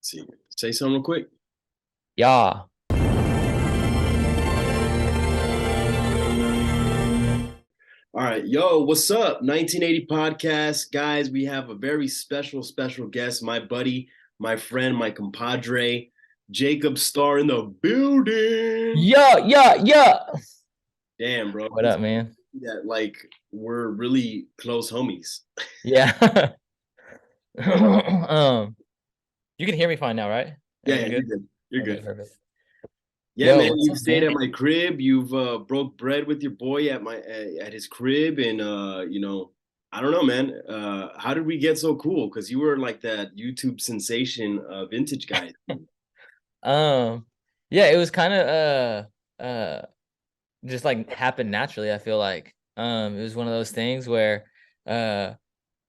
See, say something real quick. Yeah. All right, yo, what's up? 1980 podcast, guys. We have a very special guest, my buddy, my friend, my compadre, Jacob Starr in the building. Yeah, yeah, yeah. Damn, bro, What it's up, man? that like we're really close homies. Yeah. You can hear me fine now, right? Yeah, yeah, Everything you're good? good. You're Okay, good. perfect. Yeah, Yo, man, what's you've up, stayed man? at my crib. You've broke bread with your boy at at his crib, and I don't know, man. How did we get so cool? Because you were like that YouTube sensation, vintage guy. Um, yeah, it was kind of just like happened naturally, I feel like. It was one of those things where uh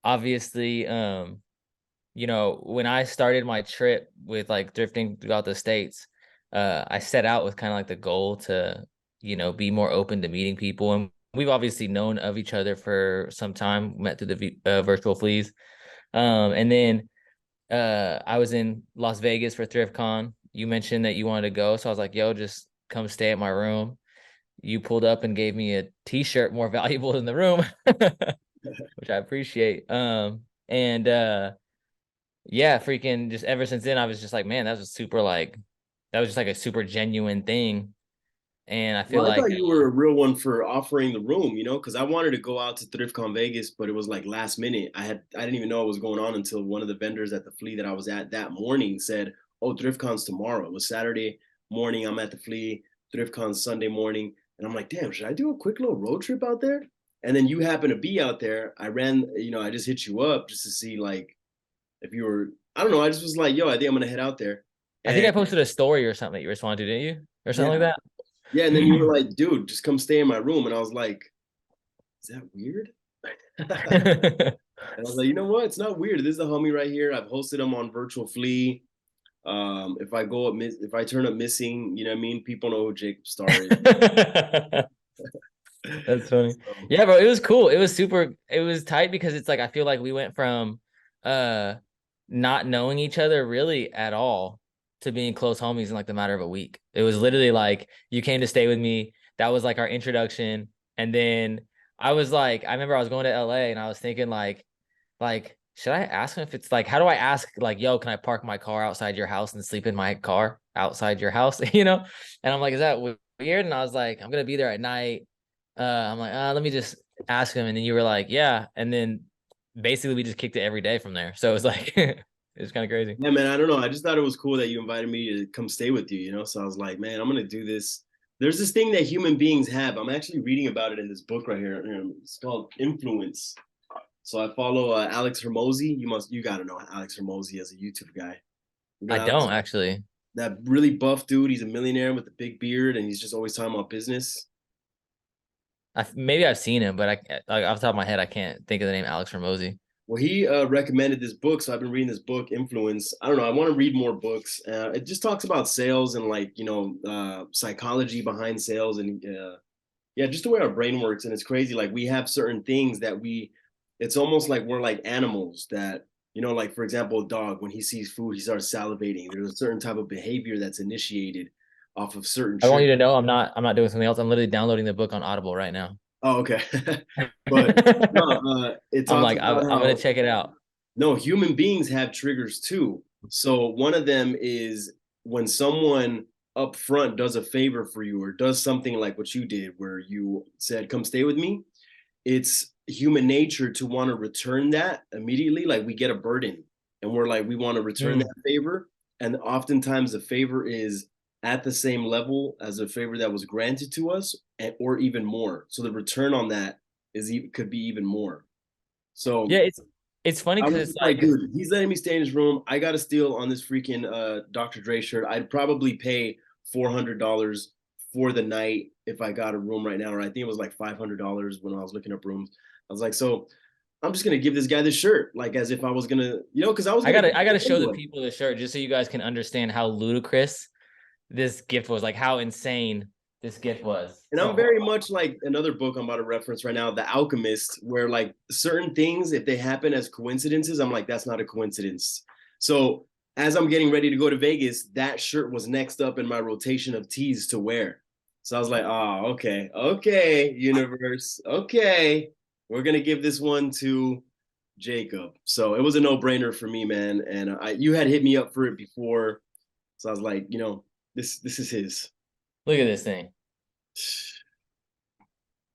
obviously when I started my trip with like thrifting throughout the states, I set out with kind of like the goal to, be more open to meeting people. And we've obviously known of each other for some time, met through the virtual fleas. And then I was in Las Vegas for ThriftCon. You mentioned that you wanted to go, so I was like, "Yo, just come stay at my room." You pulled up and gave me a T-shirt more valuable than the room, which I appreciate. And yeah, freaking just ever since then, I was just like, man, that was just like a super genuine thing. And I feel Well, I like, thought you were a real one for offering the room, because I wanted to go out to ThriftCon Vegas, but it was like last minute. I didn't even know what was going on until one of the vendors at the flea that I was at that morning said, "Oh, ThriftCon's tomorrow." It was Saturday morning. I'm at the flea. ThriftCon's Sunday morning, and I'm like, "Damn, should I do a quick little road trip out there?" And then you happen to be out there. I just hit you up just to see like if you were. I don't know. I just was like, "Yo, I think I'm gonna head out there." I think And I posted a story or something that you responded to, didn't you? Or yeah, something like yeah. And then you were that. like, "Dude, just come stay in my room." And I was like, is that weird? And I was like, you know what? It's not weird. This is the homie right here. I've hosted him on Virtual Flea. If I turn up missing, you know what I mean? People know who Jacob Starr is. That's funny. So, Yeah, bro, it was cool. It was tight because it's like I feel like we went from uh not knowing each other really at all to being close homies in like the matter of a week. It was literally like you came to stay with me. That was like our introduction. And then I remember I was going to LA and I was thinking like, should I ask him if it's like, how do I ask like, yo, can I park my car outside your house and sleep in my car outside your house? And I'm like, is that weird? And I was like, I'm gonna be there at night. I'm like, let me just ask him. And then you were like, yeah. And then basically we just kicked it every day from there. So it was like, it was kind of crazy. yeah, man, I don't know. I just thought it was cool that you invited me to come stay with you. So I was like, man, I'm gonna do this. There's this thing that human beings have. I'm actually reading about it in this book right here. It's called Influence. So I follow Alex Hermosi. You gotta know Alex Hermosi as a YouTube guy. You know I Alex, don't actually. that really buff dude. He's a millionaire with a big beard, and he's just always talking about business. Maybe I've seen him, but like off the top of my head, I can't think of the name Alex Ramosi. Well, he recommended this book, so I've been reading this book, Influence. I don't know. I want to read more books. It just talks about sales and like psychology behind sales, and yeah, just the way our brain works. And it's crazy. Like we have certain things that we. It's almost like we're like animals that like for example, a dog when he sees food, he starts salivating. There's a certain type of behavior that's initiated off of certain I want triggers. you to know I'm not doing something else. I'm literally downloading the book on Audible right now. Oh, okay. But no, I'm it talks like, about I'm gonna how check it out. no, human beings have triggers too. So one of them is when someone up front does a favor for you or does something like what you did, where you said, "Come stay with me." It's human nature to want to return that immediately. Like we get a burden and we're like, we want to return Mm. that favor. And oftentimes the favor is at the same level as a favor that was granted to us, or even more. So the return on that could be even more. So Yeah, it's funny I because was it's just like, like dude, he's letting me stay in his room. I got a steal on this freaking Dr. Dre shirt. I'd probably pay $400 for the night if I got a room right now, or I think it was like $500 when I was looking up rooms. I was like, so I'm just gonna give this guy this shirt, like as if I was gonna, because I was I gonna gotta give I it gotta to show the anyone. people the shirt just so you guys can understand how ludicrous this gift was, like how insane this gift was. And I'm So very much like another book I'm about to reference right now, The Alchemist, where like certain things, if they happen as coincidences, I'm like, that's not a coincidence. So as I'm getting ready to go to Vegas, that shirt was next up in my rotation of tees to wear. So I was like, oh, okay, universe, okay, we're gonna give this one to Jacob. So it was a no-brainer for me, man. And you had hit me up for it before, so I was like, this is his. Look at this thing.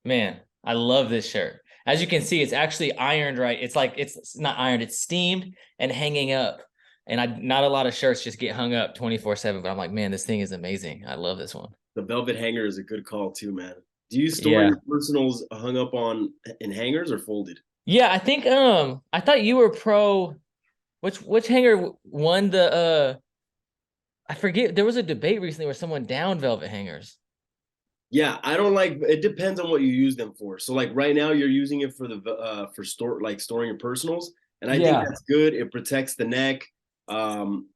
Man, I love this shirt. As you can see, it's actually ironed right. It's like it's not ironed, it's steamed and hanging up. And not a lot of shirts just get hung up 24/7, but I'm like, man, this thing is amazing. I love this one. The velvet hanger is a good call too, man. Do you store Yeah. your personals hung up on in hangers or folded? Yeah, I think I thought you were pro which hanger won the I forget, there was a debate recently where someone downed velvet hangers. Yeah, I don't like. It depends on what you use them for. So like right now, you're using it for the storing your personals, and I think Yeah. that's good. It protects the neck, and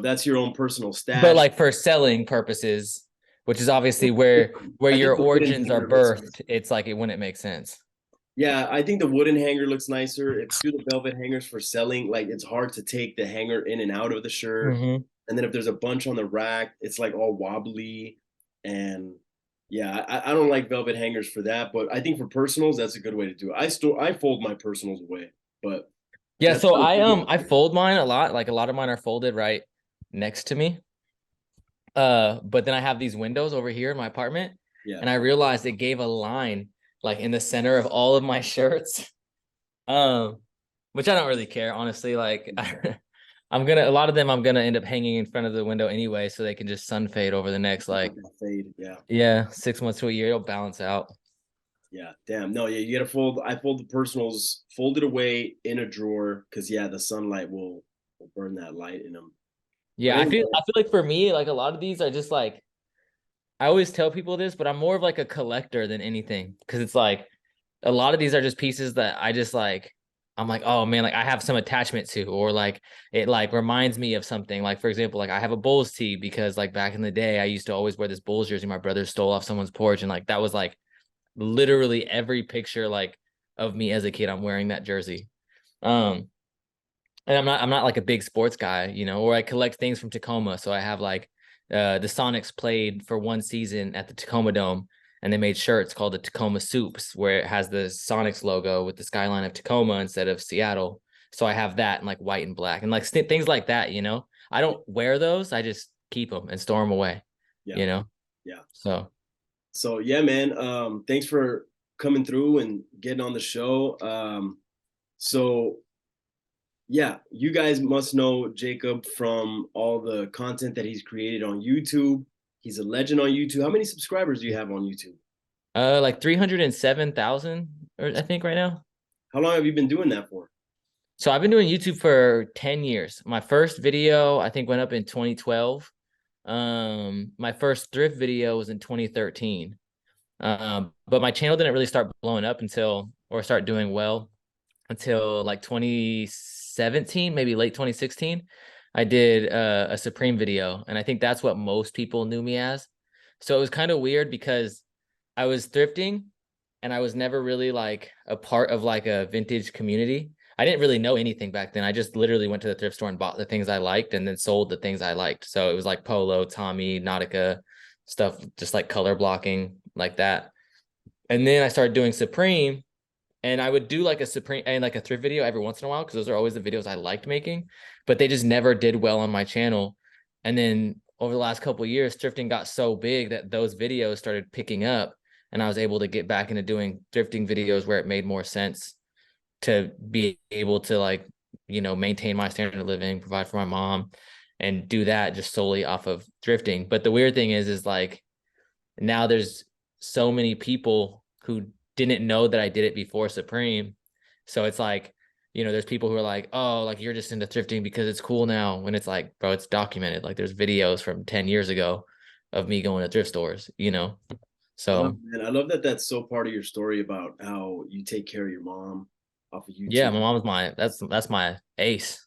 that's your own personal But stash. like for selling purposes, which is obviously where I think your the wooden origins are hanger looks birthed, nicer. it's like it wouldn't make sense. Yeah, I think the wooden hanger looks nicer. If you do the velvet hangers for selling, like it's hard to take the hanger in and out of the shirt, Hmm. and then if there's a bunch on the rack, it's like all wobbly, and yeah, I don't like velvet hangers for that. But I think for personals, that's a good way to do it. I fold my personals away, but Yeah, that's so I fold mine a lot. Like a lot of mine are folded right next to me. But then I have these windows over here in my apartment, yeah. and I realized it gave a line like in the center of all of my shirts. Um, which I don't really care, honestly. Like a lot of them I'm gonna end up hanging in front of the window anyway, so they can just sun fade over the next like Fade, yeah. yeah, 6 months to a year, it'll balance out. Yeah, damn. No, yeah, you gotta fold. I fold the personals, fold it away in a drawer, because yeah, the sunlight will burn that light in them. But Yeah, anyway, I feel like for me, like a lot of these are just like I always tell people this, but I'm more of like a collector than anything because it's like a lot of these are just pieces that I just like I'm like, oh man, like I have some attachment to, or like it like reminds me of something. Like for example, like I have a Bulls tee because like back in the day I used to always wear this Bulls jersey my brother stole off someone's porch, and like that was like literally every picture like of me as a kid I'm wearing that jersey. Um and I'm not like a big sports guy, or I collect things from Tacoma. So I have like the Sonics played for one season at the Tacoma Dome, and they made shirts called the Tacoma Soups where it has the Sonics logo with the skyline of Tacoma instead of Seattle. So I have that in like white and black and like things like that. I don't wear those. I just keep them and store them away, yeah, you know? yeah. So So yeah, man. Thanks for coming through and getting on the show. So yeah, you guys must know Jacob from all the content that he's created on YouTube. He's a legend on YouTube. How many subscribers do you have on YouTube? like 307,000 or I think right now. How long have you been doing that for? So I've been doing YouTube for 10 years. My first video, I think, went up in 2012. My first thrift video was in 2013. But my channel didn't really start blowing up or start doing well until like 2017, maybe late 2016. I did a Supreme video, and I think that's what most people knew me as. So it was kind of weird because I was thrifting and I was never really like a part of like a vintage community. I didn't really know anything back then. I just literally went to the thrift store and bought the things I liked and then sold the things I liked. So it was like Polo, Tommy, Nautica, stuff, just like color blocking like that. And then I started doing Supreme, and I would do like a Supreme and like a thrift video every once in a while because those are always the videos I liked making, but they just never did well on my channel. And then over the last couple of years, thrifting got so big that those videos started picking up, and I was able to get back into doing thrifting videos where it made more sense to be able to like, maintain my standard of living, provide for my mom, and do that just solely off of thrifting. But the weird thing is like now there's so many people who didn't know that I did it before Supreme. So it's like, there's people who are like, oh, like you're just into thrifting because it's cool now. When it's like, bro, it's documented. Like there's videos from 10 years ago of me going to thrift stores. Oh, So man, I love that that's so part of your story about how you take care of your mom off of yeah, YouTube. my mom's that's my ace.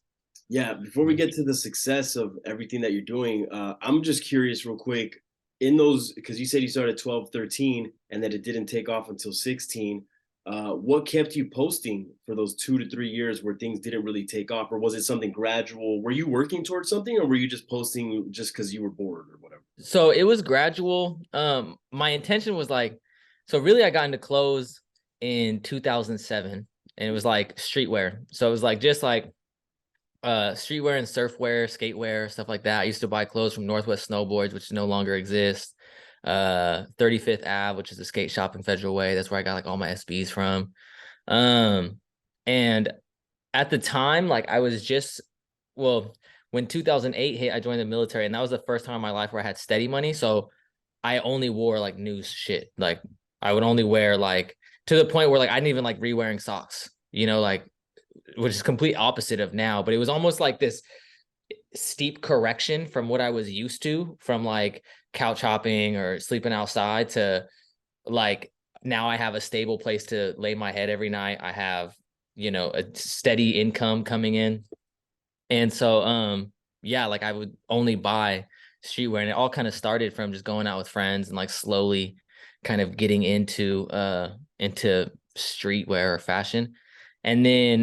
Yeah, before we get to the success of everything that you're doing, I'm just curious real quick in those, because you said you started 12, 13 and that it didn't take off until 16. what kept you posting for those 2 to 3 years where things didn't really take off, or was it something gradual? Were you working towards something, or were you just posting just because you were bored or whatever? So it was gradual. My intention was like, so really I got into clothes in 2007, and it was like streetwear. So it was like just like streetwear and surfwear, skatewear, stuff like that. I used to buy clothes from Northwest Snowboards, which no longer exists. 35th Ave, which is a skate shop in Federal Way. That's where I got like all my SBs from. Um, and at the time, like I was just, well, when 2008 hit, I joined the military, and that was the first time in my life where I had steady money. So I only wore like new shit. Like I would only wear like, to the point where like I didn't even like re-wearing socks, like, which is complete opposite of now. But it was almost like this steep correction from what I was used to, from like couch hopping or sleeping outside, to like now I have a stable place to lay my head every night. I have, a steady income coming in. And so yeah, like I would only buy streetwear, and it all kind of started from just going out with friends and like slowly kind of getting into streetwear or fashion. And then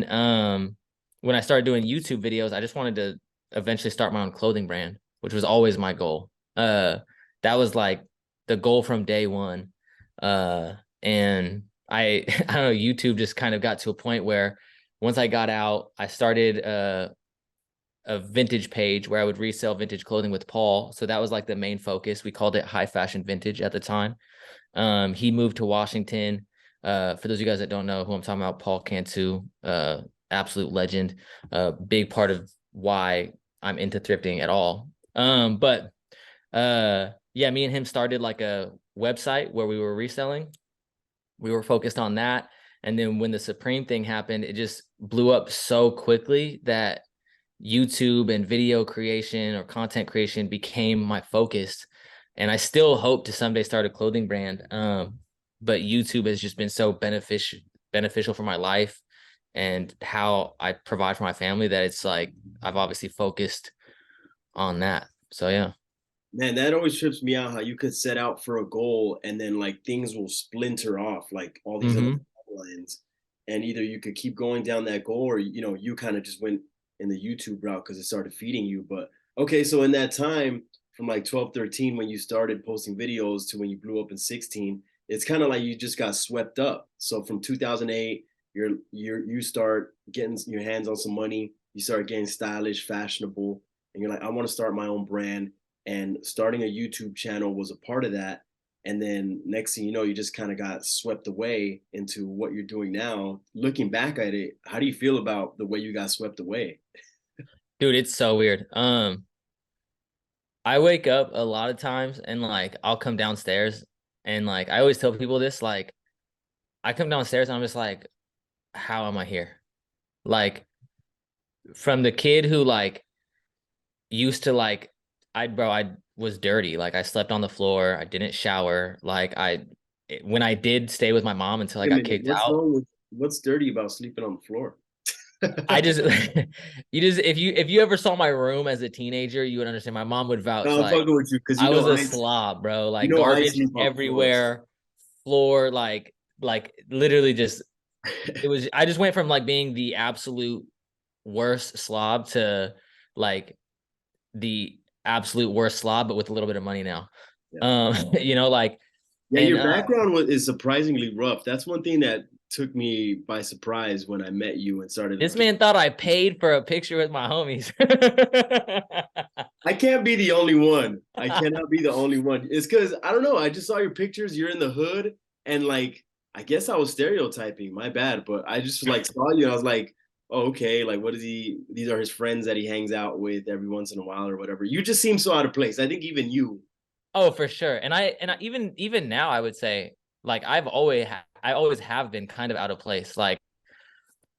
when I started doing YouTube videos, I just wanted to eventually start my own clothing brand, which was always my goal. That was like the goal from day one. And I don't know, YouTube just kind of got to a point where once I got out, I started a vintage page where I would resell vintage clothing with Paul. So that was like the main focus. We called it High Fashion Vintage at the time. He moved to Washington. For those of you guys that don't know who I'm talking about, Paul Cantu, absolute legend, big part of why I'm into thrifting at all. But yeah, me and him started like a website where we were reselling. We were focused on that. And then when the Supreme thing happened, it just blew up so quickly that YouTube and video creation or content creation became my focus. And I still hope to someday start a clothing brand. But YouTube has just been so beneficial for my life and how I provide for my family, that it's like I've obviously focused on that. So yeah. Man, that always trips me out how you could set out for a goal and then like things will splinter off like all these other Mm-hmm. lines. And either you could keep going down that goal, or you kind of just went in the YouTube route because it started feeding you. But okay, so in that time from like 12, 13, when you started posting videos to when you blew up in 16, it's kind of like you just got swept up. So from 2008, you start getting your hands on some money, you start getting stylish, fashionable, and you're like, I want to start my own brand, and starting a YouTube channel was a part of that. And then next thing you know, you just kind of got swept away into what you're doing now. Looking back at it, how do you feel about the way you got swept away? Dude, it's so weird. I wake up a lot of times and like I'll come downstairs, and like I always tell people this, like I come downstairs and I'm just like, how am I here? Like from the kid who like used to like, I was dirty. Like I slept on the floor. I didn't shower. Like when I did stay with my mom until I Wait a got minute, kicked what's out, wrong with what's dirty about sleeping on the floor? I just you just if you ever saw my room as a teenager, you would understand. My mom would vouch. No, I'm Like fucking with you because I was a slob, bro. Like I garbage sleep on floors. everywhere, floor, like literally just, it was, I just went from like being the absolute worst slob to like the absolute worst slob, but with a little bit of money now. Yeah. Like, Yeah, and your background is surprisingly rough. That's one thing that took me by surprise when I met you and started this looking. man thought I paid for a picture with my homies. I can't be the only one. I cannot be the only one. It's because I don't know. I just saw your pictures. You're in the hood, and like I guess I was stereotyping. My bad, but I just like saw you. And I was like, oh, okay. Like, what is he? These are his friends that he hangs out with every once in a while or whatever. You just seem so out of place. I think even you. Oh, for sure. And I even now I would say like I always have been kind of out of place. Like,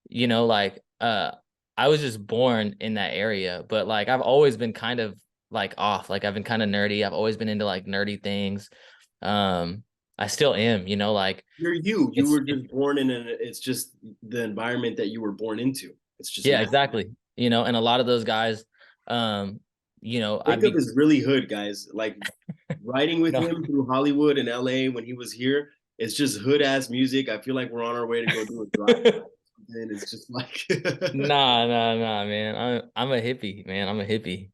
like I was just born in that area, but like I've always been kind of like off. Like I've been kind of nerdy. I've always been into like nerdy things. Um I still am, like You're you. You it's were just born in an. It's just the environment that you were born into. It's just yeah, natural. exactly. And a lot of those guys, um, I'd Jacob be is really hood, guys. Like riding with no. him through Hollywood and LA when he was here, it's just hood ass music. I feel like we're on our way to go do a drive. And it's just like Nah, man. I'm a hippie, man. I'm a hippie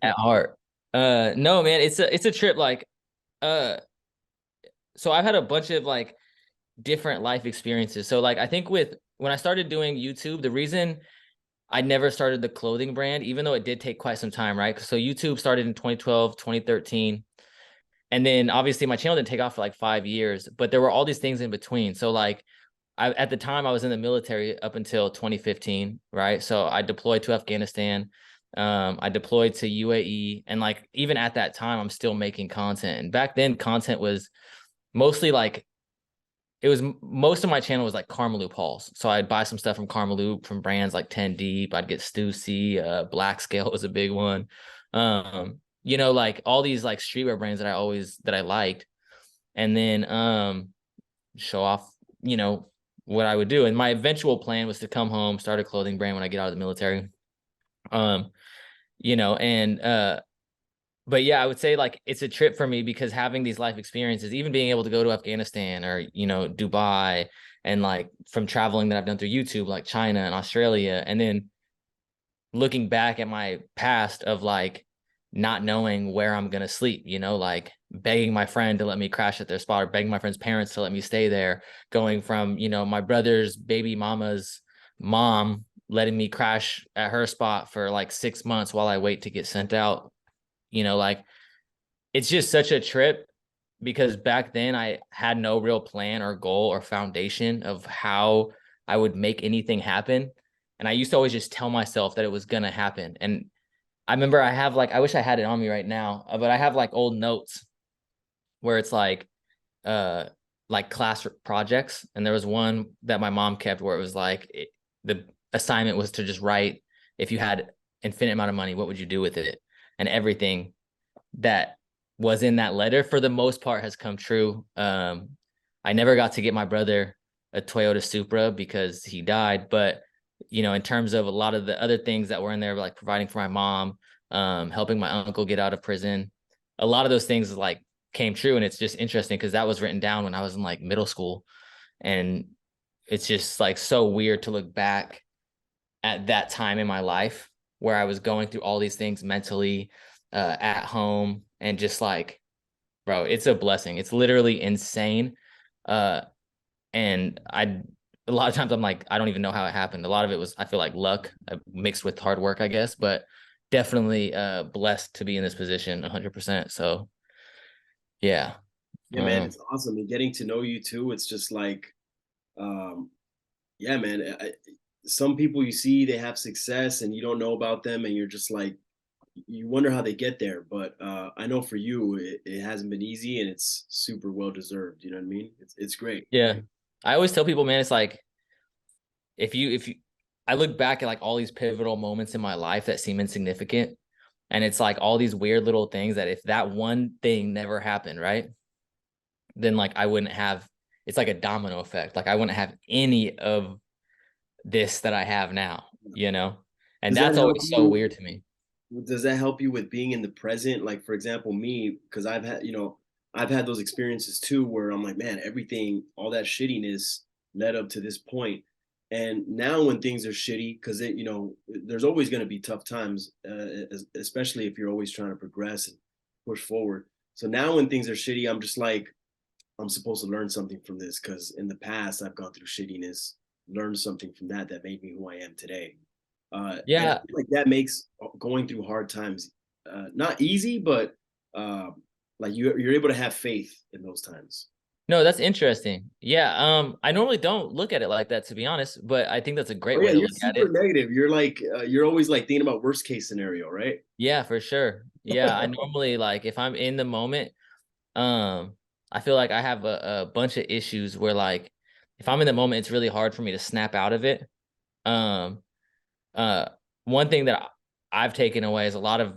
at heart. No, man, it's a trip. Like, uh, so I've had a bunch of like different life experiences. So like I think with when I started doing YouTube, the reason I never started the clothing brand, even though it did take quite some time, right? So YouTube started in 2012, 2013. And then obviously my channel didn't take off for like 5 years, but there were all these things in between. So like at the time I was in the military up until 2015, right? So I deployed to Afghanistan. I deployed to UAE, and like even at that time, I'm still making content. And back then, content was mostly like most of my channel was like Karmaloop hauls. So I'd buy some stuff from Karmaloop from brands like 10 Deep. I'd get Stussy, Black Scale was a big one. Like all these like streetwear brands that I liked, and then show off, what I would do. And my eventual plan was to come home, start a clothing brand when I get out of the military. Um, and but yeah, I would say like it's a trip for me because having these life experiences, even being able to go to Afghanistan or, Dubai, and like from traveling that I've done through YouTube, like China and Australia, and then looking back at my past of like not knowing where I'm going to sleep, like begging my friend to let me crash at their spot or begging my friend's parents to let me stay there, going from, my brother's baby mama's mom letting me crash at her spot for like 6 months while I wait to get sent out, like it's just such a trip because back then I had no real plan or goal or foundation of how I would make anything happen. And I used to always just tell myself that it was going to happen. And I remember I have like, I wish I had it on me right now, but I have like old notes where it's uh, like class projects. And there was one that my mom kept where it was like, the assignment was to just write, if you had infinite amount of money, what would you do with it? And everything that was in that letter for the most part has come true. I never got to get my brother a Toyota Supra because he died, but in terms of a lot of the other things that were in there, like providing for my mom, helping my uncle get out of prison, a lot of those things like came true. And it's just interesting because that was written down when I was in like middle school. And it's just like so weird to look back at that time in my life where I was going through all these things mentally, at home, and just like, bro, it's a blessing. It's literally insane. Uh, and a lot of times I'm like, I don't even know how it happened. A lot of it was, I feel like luck mixed with hard work, I guess, but definitely blessed to be in this position 100%. So yeah. yeah, man, it's awesome. And getting to know you too, it's just like um yeah, man. Some people you see they have success and you don't know about them, and you're just like you wonder how they get there. But I know for you, it hasn't been easy, and it's super well deserved. You know what I mean? It's great. Yeah. I always tell people, man, it's like, if you I look back at like all these pivotal moments in my life that seem insignificant, and it's like all these weird little things that if that one thing never happened, right, then like I wouldn't have, it's like a domino effect, like I wouldn't have any of this that I have now, and Does that that's help always so you? weird to me. Does that help you with being in the present? Like, for example, me, because I've had those experiences too, where I'm like, man, everything, all that shittiness led up to this point. And now when things are shitty, because there's always going to be tough times, especially if you're always trying to progress and push forward. So now when things are shitty, I'm just like, I'm supposed to learn something from this because in the past I've gone through shittiness, learned something from that made me who I am today. And I Yeah. feel like that makes going through hard times not easy, but like you're able to have faith in those times. No, that's interesting. Yeah. I normally don't look at it like that, to be honest, but I think that's a Oh great yeah, way to you're look at super it. negative. You're like you're always like thinking about worst case scenario, right? Yeah, for sure. Yeah, I normally like if I'm in the moment, um, I feel like I have a bunch of issues where like if I'm in the moment, it's really hard for me to snap out of it. Um, uh, One thing that I've taken away is a lot of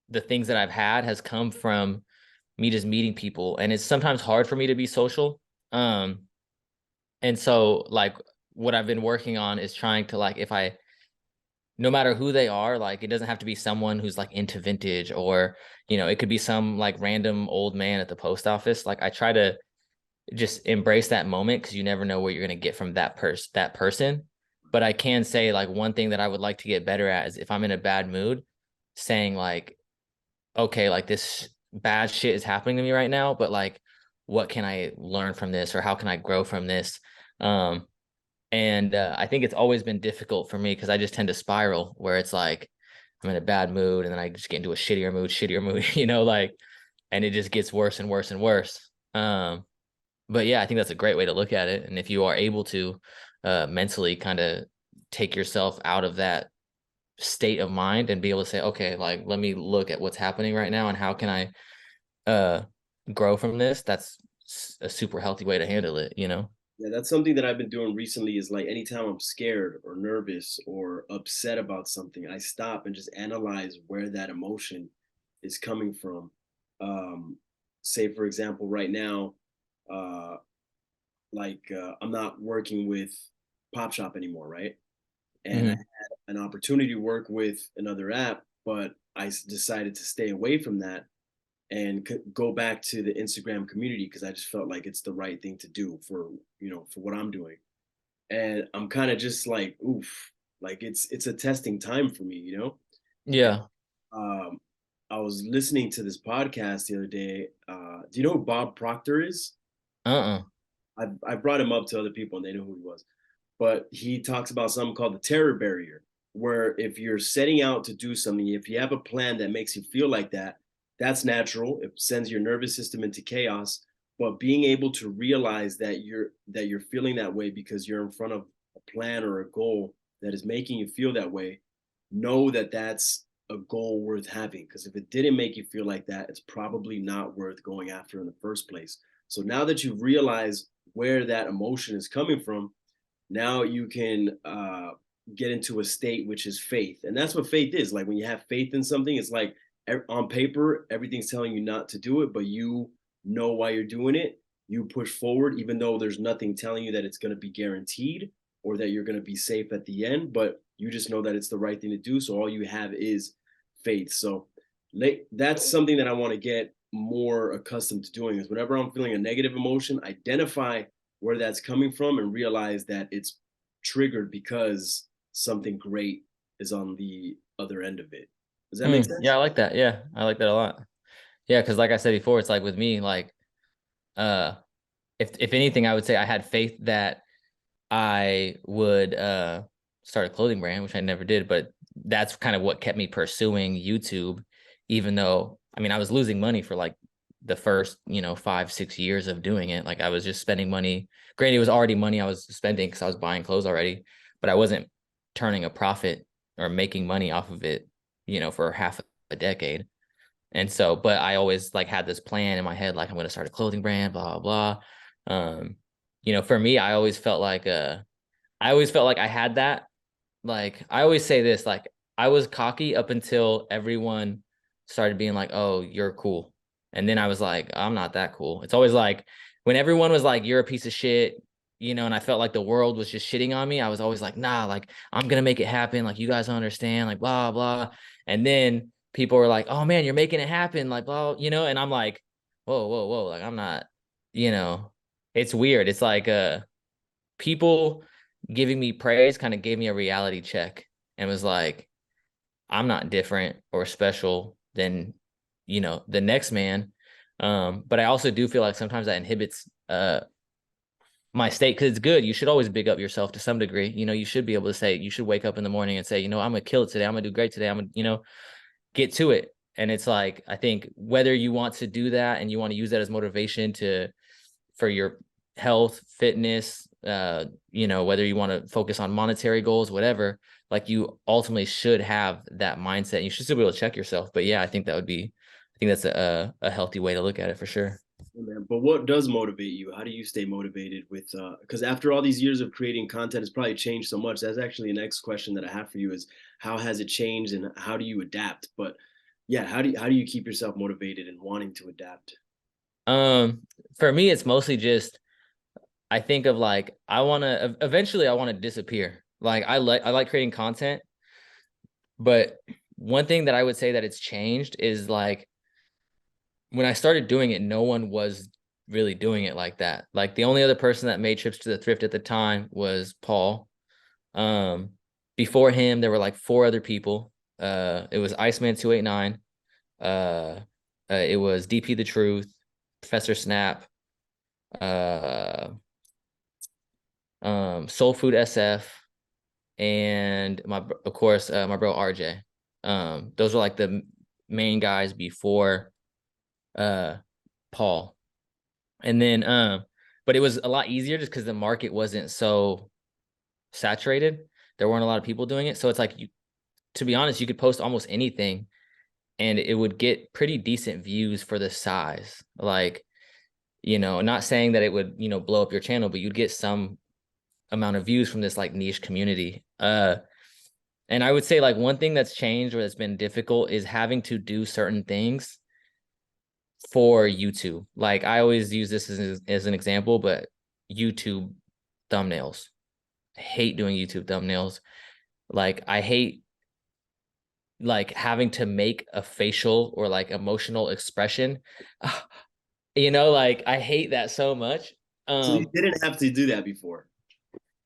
the things that I've had has come from me just meeting people, and it's sometimes hard for me to be social. Um, and so like what I've been working on is trying to like if I no matter who they are, like it doesn't have to be someone who's like into vintage or, it could be some like random old man at the post office. Like I try to just embrace that moment, because you never know what you're going to get from that person. But I can say, like, one thing that I would like to get better at is, if I'm in a bad mood, saying like, okay, like, this bad shit is happening to me right now, but like, what can I learn from this, or how can I grow from this? Um, and I think it's always been difficult for me, because I just tend to spiral, where it's like I'm in a bad mood and then I just get into a shittier mood, like, and it just gets worse and worse and worse. But yeah, I think that's a great way to look at it. And if you are able to mentally kind of take yourself out of that state of mind and be able to say, okay, like, let me look at what's happening right now and how can I uh grow from this, that's a super healthy way to handle it. Yeah, that's something that I've been doing recently is like anytime I'm scared or nervous or upset about something, I stop and just analyze where that emotion is coming from. Um, Say, for example, right now, uh, I'm not working with Pop Shop anymore, right? And I Hmm. had an opportunity to work with another app, but decided to stay away from that and go back to the Instagram community because I just felt like it's the right thing to do for for what I'm doing. And I'm kind of just like, oof, like it's a testing time for me, And Yeah. um, I was listening to this podcast the other day. Do you know who Bob Proctor is? Uh-uh. I brought him up to other people and they knew who he was. But he talks about something called the terror barrier, where if you're setting out to do something, if you have a plan that makes you feel like that, that's natural. It sends your nervous system into chaos. But being able to realize that you're feeling that way because you're in front of a plan or a goal that is making you feel that way, know that that's a goal worth having. Because if it didn't make you feel like that, it's probably not worth going after in the first place. So now that you realize where that emotion is coming from, now you can get into a state which is faith, and that's what faith is. Like when you have faith in something, it's like on paper everything's telling you not to do it, but you know why you're doing it. You push forward even though there's nothing telling you that it's going to be guaranteed or that you're going to be safe at the end, but you just know that it's the right thing to do, so all you have is faith. So that's something that I want to get more accustomed to doing, is whenever I'm feeling a negative emotion, identify where that's coming from and realize that it's triggered because something great is on the other end of it. Does that make Yeah, sense? I like that. Yeah, I like that a lot. Yeah, because like I said before, it's like with me, like, uh if anything, I would say I had faith that I would start a clothing brand, which I never did, but that's kind of what kept me pursuing YouTube, even though, I mean, I was losing money for like the first, 5, 6 years of doing it. Like, I was just spending money. Granted, it was already money I was spending because I was buying clothes already, but I wasn't turning a profit or making money off of it, for half a decade. And so, but I always like had this plan in my head, like, I'm going to start a clothing brand, blah, blah, blah. For me, I always felt like I had that. Like, I always say this, like, I was cocky up until everyone started being like, "Oh, you're cool." And then I was like, "I'm not that cool." It's always like when everyone was like, "You're a piece of shit," and I felt like the world was just shitting on me, I was always like, "Nah, like, I'm going to make it happen. Like, you guys don't understand, like, blah, blah." And then people were like, "Oh man, you're making it happen." Like, blah, and I'm like, "Whoa, whoa, whoa." Like, I'm not, you know, it's weird. It's like, people giving me praise kind of gave me a reality check and was like, I'm not different or special than, the next man. But I also do feel like sometimes that inhibits my state, because it's good. You should always big up yourself to some degree. You should be able to say, you should wake up in the morning and say, I'm gonna kill it today. I'm gonna do great today. I'm gonna, get to it. And it's like, I think whether you want to do that and you want to use that as motivation for your health, fitness, whether you want to focus on monetary goals, whatever, like, you ultimately should have that mindset. You should still be able to check yourself. But yeah, I think that's a healthy way to look at it for sure. Yeah, man. But what does motivate you? How do you stay motivated with because after all these years of creating content, it's probably changed so much. That's actually the next question that I have for you is how has it changed and how do you adapt? But yeah, how do you keep yourself motivated and wanting to adapt? Um, for me, it's mostly just, I think of like, eventually I want to disappear. Like, I like creating content, but one thing that I would say that it's changed is like, when I started doing it, no one was really doing it like that. Like the only other person that made trips to the thrift at the time was Paul. Um, Before him, there were like four other people. It was Iceman 289. It was DP the Truth, Professor Snap, uh, Soul Food SF, and of course, my bro RJ. Those were like the main guys before uh Paul. And then but it was a lot easier just because the market wasn't so saturated. There weren't a lot of people doing it. So it's like, you, to be honest, you could post almost anything and it would get pretty decent views for the size. Like, not saying that it would, blow up your channel, but you'd get some amount of views from this like niche community. And I would say like one thing that's changed or that's been difficult is having to do certain things for YouTube. Like I always use this as an example, but YouTube thumbnails. I hate doing YouTube thumbnails. Like I hate like having to make a facial or like emotional expression. Like I hate that so much. So you Um didn't have to do that before.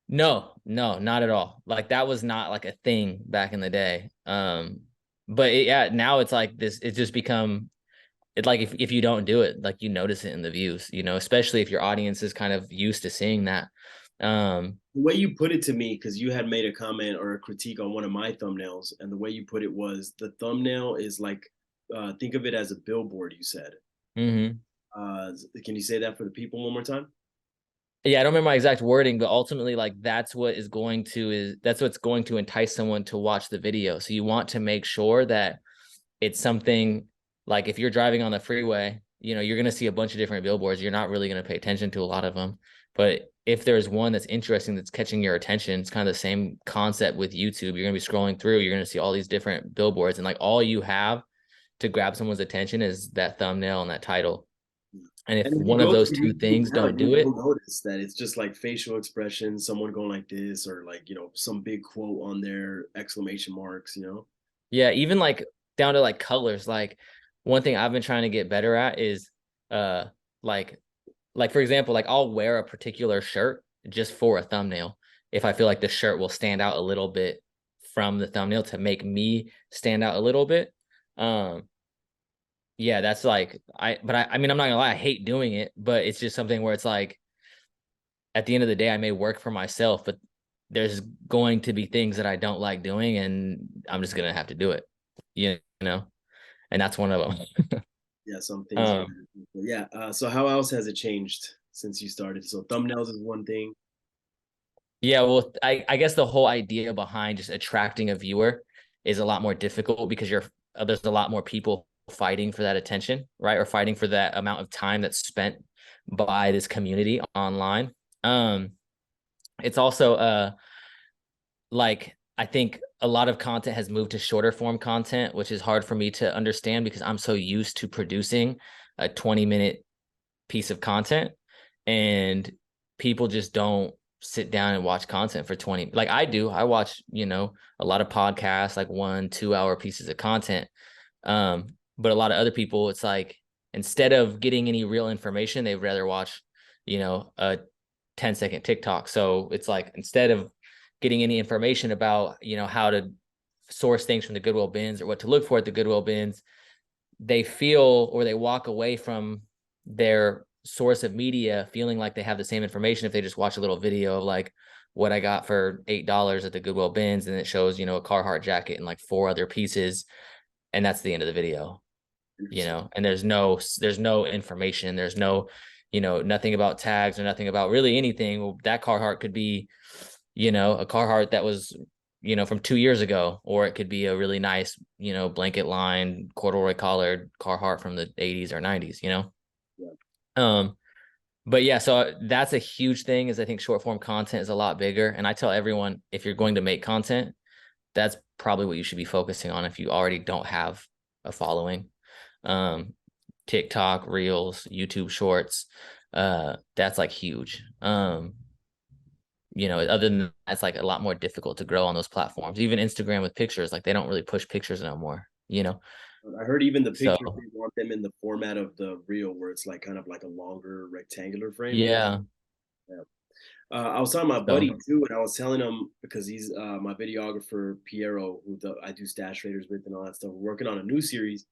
no, no, not at all. Like that was not like a thing back in the day. But yeah, now it's like this, it's just become it like if you don't do it, like you notice it in the views, especially if your audience is kind of used to seeing that. Um, The way you put it to me, because you had made a comment or a critique on one of my thumbnails, and the way you put it was the thumbnail is like, think of it as a billboard, you said. mhm. Can you say that for the people one more time? Yeah, I don't remember my exact wording, but ultimately, like that's what's going to entice someone to watch the video. So you want to make sure that it's something like if you're driving on the freeway, you're going to see a bunch of different billboards. You're not really going to pay attention to a lot of them. But if there's one that's interesting, that's catching your attention, it's kind of the same concept with YouTube. You're going to be scrolling through, you're going to see all these different billboards, and like all you have to grab someone's attention is that thumbnail and that title. And if And if you one of go those through two YouTube things now, don't you do it, will notice that it's just like facial expressions, someone going like this, or like, some big quote on their exclamation marks. yeah, even like down to like colors. Like one thing I've been trying to get better at is uh like for example, like I'll wear a particular shirt just for a thumbnail if I feel like the shirt will stand out a little bit from the thumbnail to make me stand out a little bit. Um yeah, that's like I mean I'm not gonna lie, I hate doing it, but it's just something where it's like at the end of the day I may work for myself, but there's going to be things that I don't like doing and I'm just gonna have to do it. You know? And that's one of them. Yeah, some things you um gotta do. But yeah. So how else has it changed since you started? So thumbnails is one thing. Yeah, well, I guess the whole idea behind just attracting a viewer is a lot more difficult because there's a lot more people fighting for that attention, right? Or fighting for that amount of time that's spent by this community online. Um, it's also like I think a lot of content has moved to shorter form content, which is hard for me to understand because I'm so used to producing a 20-minute piece of content and people just don't sit down and watch content for 20, like I do. I watch, a lot of podcasts, like 1-2 hour pieces of content. But a lot of other people, it's like instead of getting any real information, they'd rather watch, a 10-second TikTok. So it's like instead of getting any information about, how to source things from the Goodwill bins or what to look for at the Goodwill bins, they feel or they walk away from their source of media feeling like they have the same information if they just watch a little video of like what I got for $8 at the Goodwill bins and it shows, a Carhartt jacket and like four other pieces, and that's the end of the video. Interesting. And there's no information, there's no, nothing about tags or nothing about really anything. Well, that Carhartt could be, a Carhartt that was, from 2 years ago, or it could be a really nice, blanket line corduroy collared Carhartt from the 80s or 90s. Yeah. Um, but yeah, so that's a huge thing is I think short form content is a lot bigger. And I tell everyone, if you're going to make content, that's probably what you should be focusing on if you already don't have a following. Um, TikTok, Reels, YouTube Shorts, that's like huge. Other than that, it's like a lot more difficult to grow on those platforms. Even Instagram with pictures, like they don't really push pictures no more. I heard even the So pictures, they want them in the format of the reel, where it's like kind of like a longer rectangular frame. yeah. Yeah. I was telling my So buddy too, and I was telling him because he's my videographer Piero, I do stash traders with and all that stuff. We're working on a new series,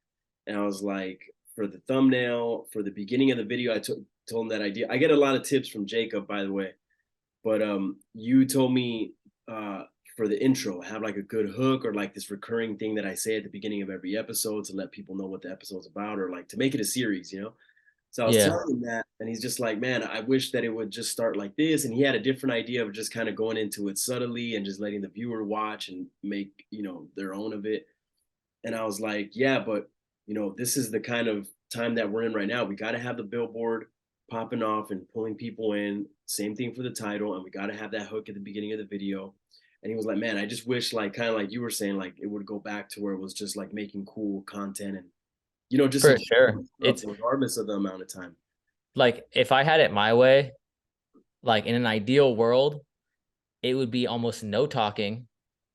and I was like, for the thumbnail, for the beginning of the video, told him that idea. I get a lot of tips from Jacob, by the way, but you told me uh, for the intro, have like a good hook or like this recurring thing that I say at the beginning of every episode to let people know what the episode's about, or like to make it a series, you know. So I was yeah, telling him that, and he's just like, man, I wish that it would just start like this. And he had a different idea of just kind of going into it subtly and just letting the viewer watch and make, their own of it. And I was like, yeah, but, this is the kind of time that we're in right now. We got to have the billboard popping off and pulling people in. Same thing for the title. And we got to have that hook at the beginning of the video. And he was like, man, I just wish, like, kind of like you were saying, like, it would go back to where it was just like making cool content and, just for enjoying sure. stuff It's regardless of the amount of time. like if I had it my way, like in an ideal world, it would be almost no talking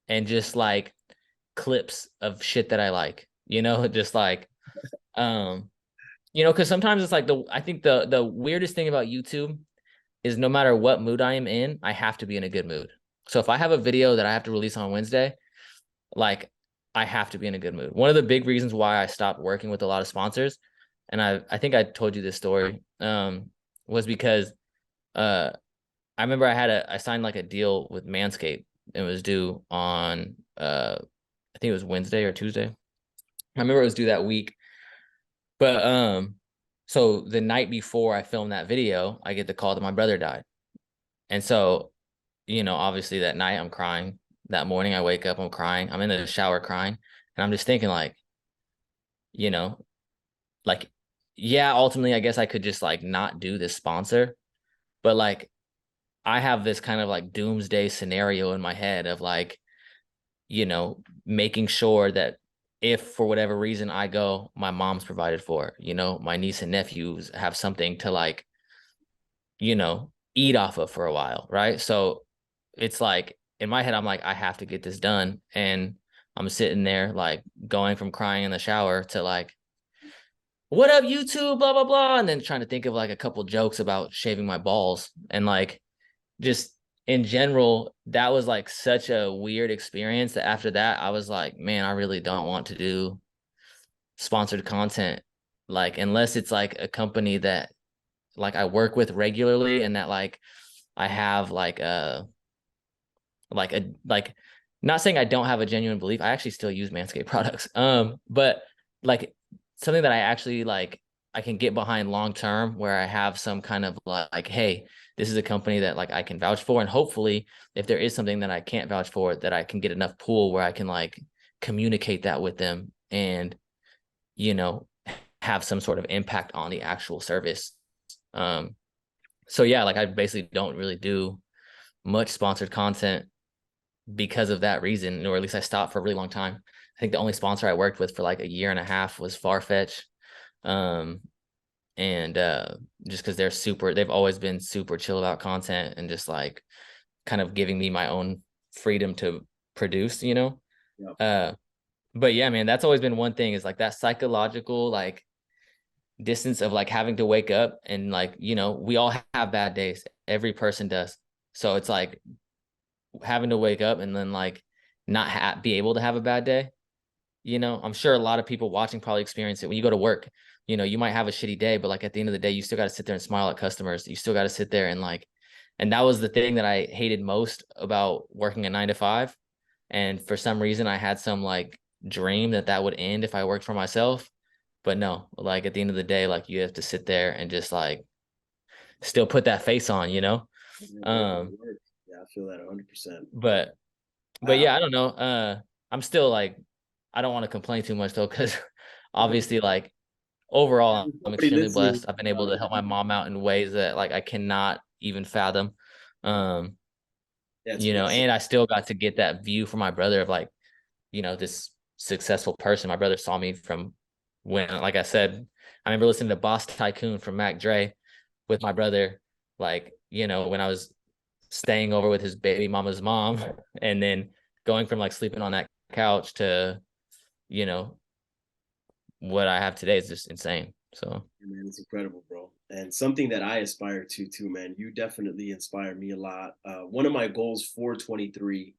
and just like clips of shit that I like, just like um because sometimes it's like I think the weirdest thing about YouTube is no matter what mood I am in, I have to be in a good mood. So if I have a video that I have to release on Wednesday, like I have to be in a good mood. One of the big reasons why I stopped working with a lot of sponsors, and I think I told you this story, was because uh I remember I signed like a deal with Manscaped. It was due on I think it was Wednesday or Tuesday. I remember it was due that week. But so the night before I filmed that video, I get the call that my brother died. And so, obviously that night I'm crying. That morning I wake up, I'm crying. I'm in the shower crying. And I'm just thinking you know, like, yeah, ultimately I guess I could just like not do this sponsor. But like I have this kind of like doomsday scenario in my head of like, making sure that if for whatever reason I go, my mom's provided for, my niece and nephews have something to like, eat off of for a while. Right. So it's like in my head, I'm like, I have to get this done. And I'm sitting there like going from crying in the shower to like, what up, YouTube, blah, blah, blah. And then trying to think of like a couple jokes about shaving my balls. And like, just in general, that was like such a weird experience that after that, I was like, man, I really don't want to do sponsored content. Like, unless it's like a company that like I work with regularly and that like I have like not saying I don't have a genuine belief. I actually still use Manscaped products. But like something that I actually like I can get behind long term where I have some kind of like, hey, this is a company that like I can vouch for. And hopefully if there is something that I can't vouch for, that I can get enough pool where I can like communicate that with them and, you know, have some sort of impact on the actual service. Um, so yeah, like I basically don't really do much sponsored content because of that reason, or at least I stopped for a really long time. I think the only sponsor I worked with for like a year and a half was Farfetch. Um, and just because they've always been super chill about content and just like kind of giving me my own freedom to produce. Yeah. Uh, but yeah, man, that's always been one thing is like that psychological like distance of like having to wake up and like, we all have bad days. Every person does. So it's like having to wake up and then like not be able to have a bad day. I'm sure a lot of people watching probably experience it when you go to work. You might have a shitty day, but like at the end of the day, you still got to sit there and smile at customers. You still got to sit there and like, and that was the thing that I hated most about working a 9 to 5. And for some reason, I had some like dream that would end if I worked for myself. But no, like at the end of the day, like you have to sit there and just like still put that face on. Work, Um, work. Yeah, I feel that 100%. but I, yeah, I don't know. I'm still like, I don't want to complain too much though, because obviously, like overall, there's I'm somebody extremely listening. blessed. I've been able to help my mom out in ways that like I cannot even fathom. Um, Yeah, it's a blessing. and I still got to get that view from my brother of like, this successful person. My brother saw me from when, like I said, I remember listening to Boss Tycoon from Mac Dre with my brother, like, when I was staying over with his baby mama's mom and then going from like sleeping on that couch to, you know, what I have today is just insane. So Man, it's incredible, bro. And something that I aspire to too, man. You definitely inspire me a lot. One of my goals for 23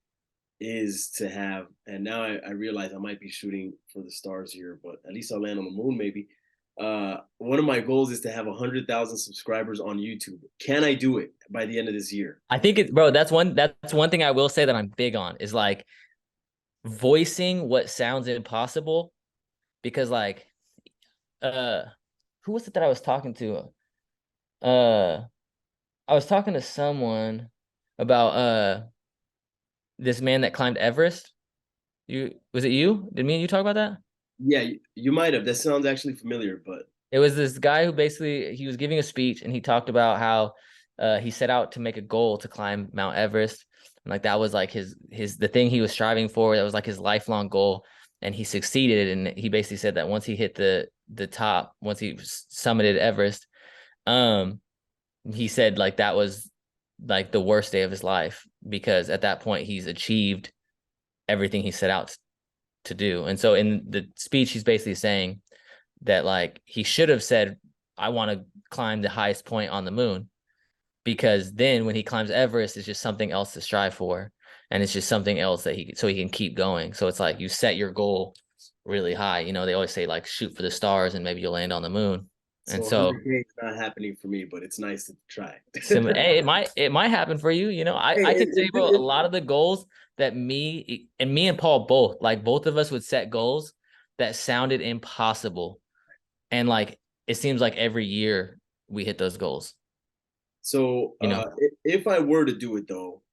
is to have, and now I realize I might be shooting for the stars here, but at least I'll land on the moon maybe. One of my goals is to have 100,000 subscribers on YouTube. Can I do it by the end of this year? I think it, bro, that's one thing I will say that I'm big on is like voicing what sounds impossible because like uh who was it that I was talking to? Uh I was talking to someone about this man that climbed Everest. You was it you? Did me and you talk about that? Yeah, you might have. That sounds actually familiar, but It was this guy who basically he was giving a speech and he talked about how he set out to make a goal to climb Mount Everest. And like that was like his the thing he was striving for. That was like his lifelong goal. And he succeeded. And he basically said that once he hit the top, once he summited Everest, um, he said like that was like the worst day of his life because at that point he's achieved everything he set out to do. And so in the speech, he's basically saying that like he should have said, I want to climb the highest point on the moon, because then when he climbs Everest, it's just something else to strive for. And it's just something else that he can keep going. So it's like you set your goal really high. You know, they always say like shoot for the stars and maybe you'll land on the moon. And so so 100K is not happening for me, but it's nice to try. hey, it might happen for you. You know, Hey, I can say, bro, a lot of the goals that me and Paul both, like both of us would set goals that sounded impossible. And like it seems like every year we hit those goals, so you know. if I were to do it though,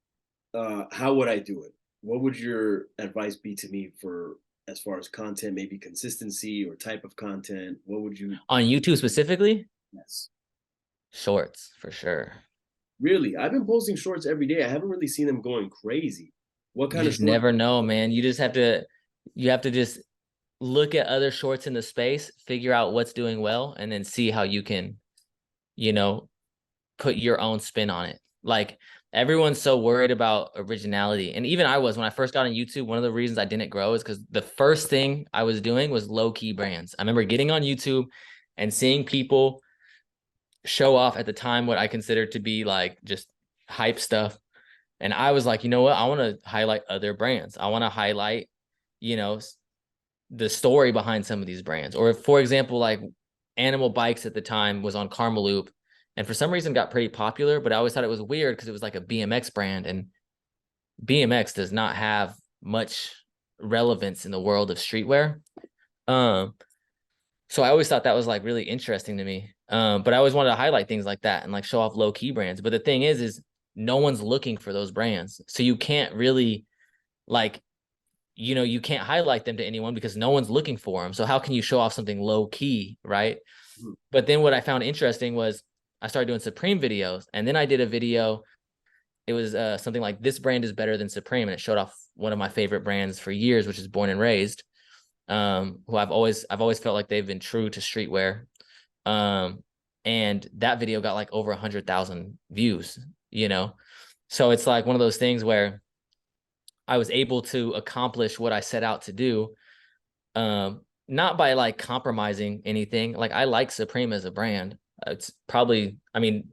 how would I do it? What would your advice be to me for as far as content, maybe consistency or type of content? What would you? On YouTube specifically, Yes. shorts for sure. Really, I've been posting shorts every day. I haven't really seen them going crazy. What You kind of just shorts? never know, man. You have to just look at other shorts in the space, figure out what's doing well, and then see how you can, you know, put your own spin on it. Like everyone's so worried about originality. And even I was when I first got on YouTube, one of the reasons I didn't grow is because the first thing I was doing was low-key brands. I remember getting on YouTube and seeing people show off at the time what I considered to be like just hype stuff. And I was like, you know what? I want to highlight other brands. I want to highlight, you know, the story behind some of these brands. Or if, for example, like Animal Bikes at the time was on Karmaloop and for some reason got pretty popular, but I always thought it was weird because it was like a BMX brand and BMX does not have much relevance in the world of streetwear. Um, so I always thought that was like really interesting to me. But I always wanted to highlight things like that and like show off low key brands. But the thing is no one's looking for those brands. So you can't really like, you can't highlight them to anyone because no one's looking for them. So how can you show off something low key, right? But then what I found interesting was I started doing Supreme videos, and then I did a video. It was something like this brand is better than Supreme, and it showed off one of my favorite brands for years, which is Born and Raised, who I've always felt like they've been true to streetwear. Um, and that video got like over 100,000 views, you know? So it's like one of those things where I was able to accomplish what I set out to do, not by like compromising anything. Like I like Supreme as a brand. It's probably, I mean,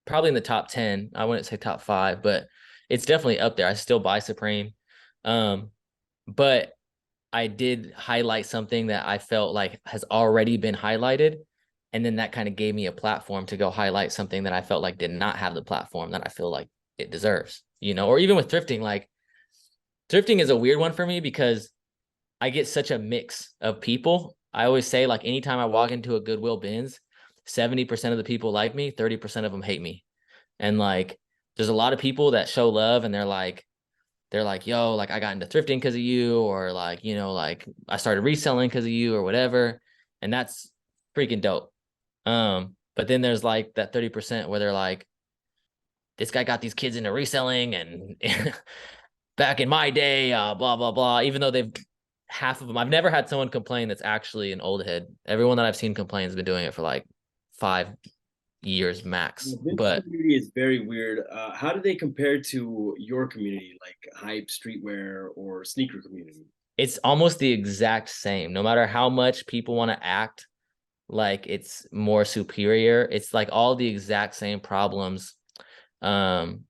probably in the top 10. I wouldn't say top 5, but it's definitely up there. I still buy Supreme. Um, but I did highlight something that I felt like has already been highlighted. And then that kind of gave me a platform to go highlight something that I felt like did not have the platform that I feel like it deserves, or even with thrifting, like thrifting is a weird one for me because I get such a mix of people. I always say, like, anytime I walk into a Goodwill bins, 70% of the people like me, 30% of them hate me. And like, there's a lot of people that show love and they're like, yo, like I got into thrifting because of you, or like, like I started reselling because of you or whatever. And that's freaking dope. But then there's like that 30% where they're like, this guy got these kids into reselling and back in my day, blah, blah, blah. Even though half of them, I've never had someone complain that's actually an old head. Everyone that I've seen complain has been doing it for like 5 years max. The vintage But community is very weird. How do they compare to your community, like hype, streetwear, or sneaker community? it's almost the exact same. No matter how much people want to act like it's more superior, it's like all the exact same problems. Um,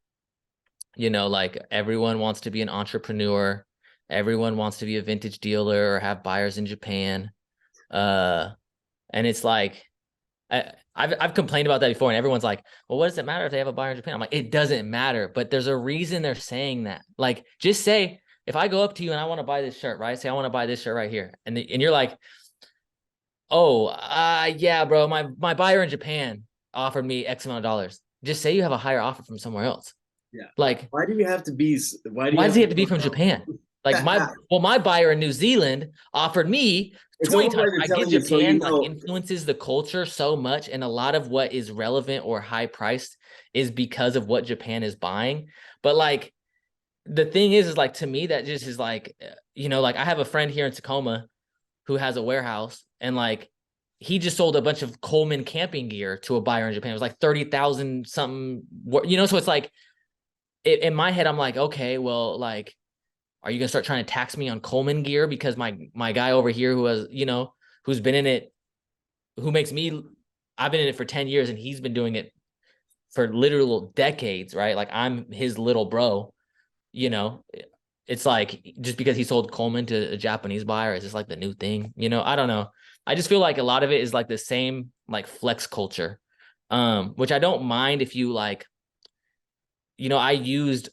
like everyone wants to be an entrepreneur, everyone wants to be a vintage dealer or have buyers in Japan. And it's like I've complained about that before, and everyone's like, well, what does it matter if they have a buyer in Japan? I'm like, it doesn't matter, but there's a reason they're saying that. Like, just say, if I go up to you and I want to buy this shirt, right? Say I want to buy this shirt right here. And you're like, oh, yeah, bro, my buyer in Japan offered me X amount of dollars. Just say you have a higher offer from somewhere else. Yeah. Like, Why do you have to be? Why do you why does have he to? have to be from Japan? Like my buyer in New Zealand offered me It's 20 almost times. like they're I get telling you so you Japan like know. influences the culture so much, and a lot of what is relevant or high priced is because of what Japan is buying. But like the thing is like to me that just is like, like I have a friend here in Tacoma who has a warehouse, and like he just sold a bunch of Coleman camping gear to a buyer in Japan. It was like 30,000 something, so it's like in my head, I'm like, okay, well, like, are you gonna start trying to tax me on Coleman gear because my guy over here who has, who's been in it, who makes me, I've been in it for 10 years and he's been doing it for literal decades, right? Like I'm his little bro, you know. It's like just because he sold Coleman to a Japanese buyer, is this like the new thing? I don't know. I just feel like a lot of it is like the same like flex culture. Which I don't mind if you like, I used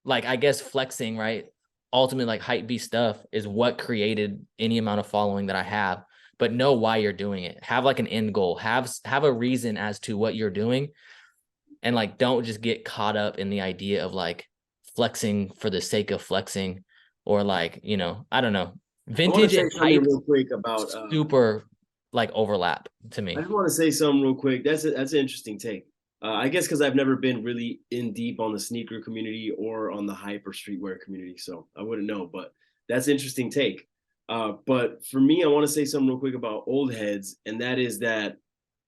like, I guess flexing, right? Ultimately, like hype beast stuff is what created any amount of following that I have. But know why you're doing it. Have like an end goal. Have a reason as to what you're doing, and like don't just get caught up in the idea of like flexing for the sake of flexing, or like, I don't know. I want to Vintage say and something hype real quick about. super like overlap to I me. just want to say something real quick. That's an interesting take. I guess because I've never been really in deep on the sneaker community or on the hype or streetwear community, so I wouldn't know. But that's an interesting take. But for me, I want to say something real quick about old heads, and that is that